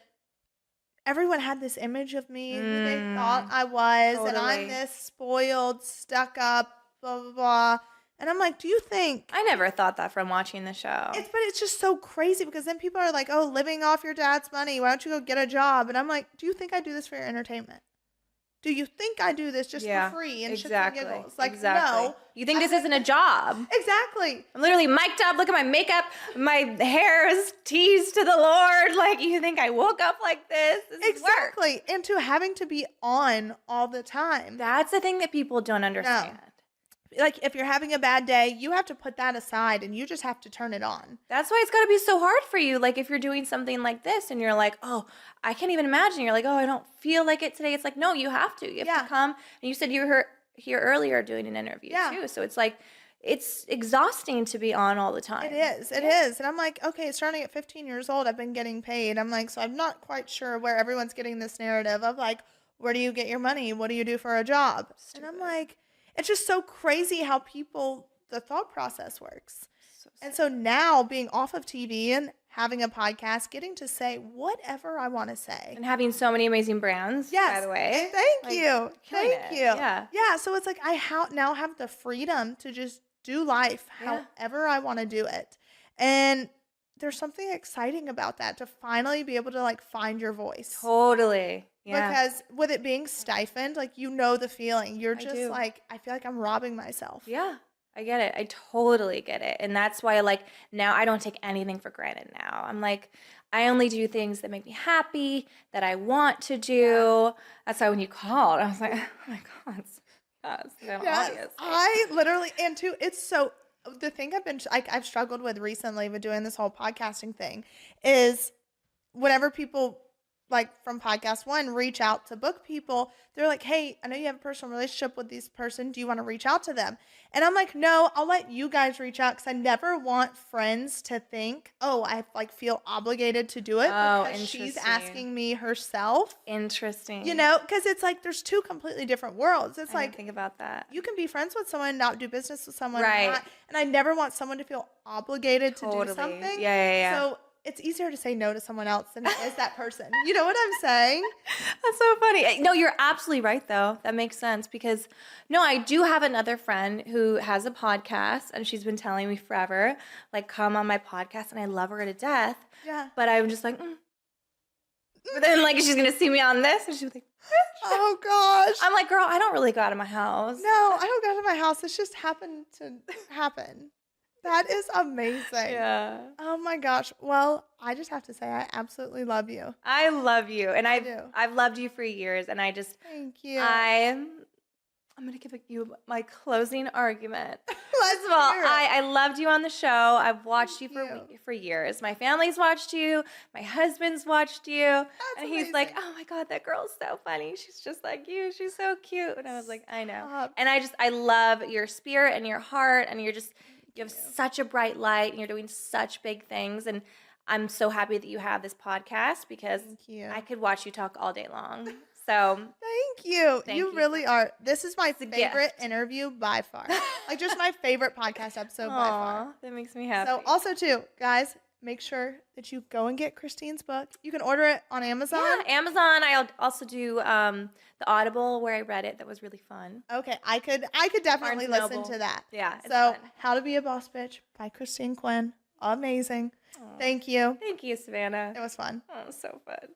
everyone had this image of me who they thought I was, and I'm Totally. this spoiled, stuck up, blah, blah, blah. And I'm like, do you think... I never thought that from watching the show. But it's just so crazy because then people are like, oh, living off your dad's money, why don't you go get a job? And I'm like, do you think I do this for your entertainment? Do you think I do this just for free and shits and giggles? Like, no. You think this isn't a job? Exactly. I'm literally mic'd up. Look at my makeup. My hair is teased to the Lord. Like, you think I woke up like this? This is work. Exactly. And to having to be on all the time. That's the thing that people don't understand. Like, if you're having a bad day, you have to put that aside and you just have to turn it on. That's why it's got to be so hard for you. Like, if you're doing something like this and you're like, oh, I can't even imagine. You're like, oh, I don't feel like it today. It's like, no, you have to. You have to come. And you said you were here earlier doing an interview too. So it's like, it's exhausting to be on all the time. It is. It is. And I'm like, okay, starting at 15 years old, I've been getting paid. I'm like, so I'm not quite sure where everyone's getting this narrative of like, where do you get your money? What do you do for a job? And I'm like, it's just so crazy how the thought process works. And so now being off of TV and having a podcast, getting to say whatever I want to say. And having so many amazing brands, by the way. Thank you. killing Thank it. you. Yeah. Yeah. So it's like I now have the freedom to just do life however I want to do it. And there's something exciting about that, to finally be able to like find your voice. Totally. Yeah. Because with it being stifled, like, the feeling. You're just do. like, I feel like I'm robbing myself. Yeah, I get it. I totally get it. And that's why, like, now I don't take anything for granted now. I'm like, I only do things that make me happy, that I want to do. That's why when you called, I was like, oh my God, it's so obvious. I literally, and too, it's so, the thing I've struggled with recently with doing this whole podcasting thing is whenever people like from podcast one reach out to book people, they're like, hey, I know you have a personal relationship with this person. Do you want to reach out to them? And I'm like, no, I'll let you guys reach out, because I never want friends to think, oh, I like feel obligated to do it because she's asking me herself. Interesting. Because it's like there's two completely different worlds. It's I like, didn't think about that. you can be friends with someone, not do business with someone. Right. And I never want someone to feel obligated to do something. Yeah. So it's easier to say no to someone else than it is that person. You know what I'm saying? That's so funny. No, you're absolutely right, though. That makes sense because, no, I do have another friend who has a podcast, and she's been telling me forever, like, come on my podcast, and I love her to death. Yeah. But I'm just like, But then, like, she's going to see me on this, and she's like, oh, gosh. I'm like, girl, I don't really go out of my house. No, I don't go to my house. It's just happened to happen. That is amazing. Yeah. Oh my gosh. Well, I just have to say I absolutely love you. I love you. And I do. I've loved you for years. And I just, Thank you. I'm going to give you my closing argument. Let's First of all, hear it. I loved you on the show. I've watched you for years. My family's watched you. My husband's watched you. And he's like, oh my God, that girl's so funny. She's just like you. She's so cute. And I was like, I know. Stop. And I love your spirit and your heart. And you have such a bright light, and you're doing such big things. And I'm so happy that you have this podcast because I could watch you talk all day long. So thank you. You really are. This is my favorite gift. interview by far. Like, just my favorite podcast episode by far. That makes me happy. So also too, guys, make sure that you go and get Christine's book. You can order it on Amazon. Yeah, Amazon. I'll also do the Audible where I read it. That was really fun. Okay, I could definitely Barnes listen Noble. to that. Yeah. It's So, fun. How to Be a Boss Bitch by Christine Quinn. Amazing. Thank you. Thank you, Savannah. It was fun. Oh, so fun.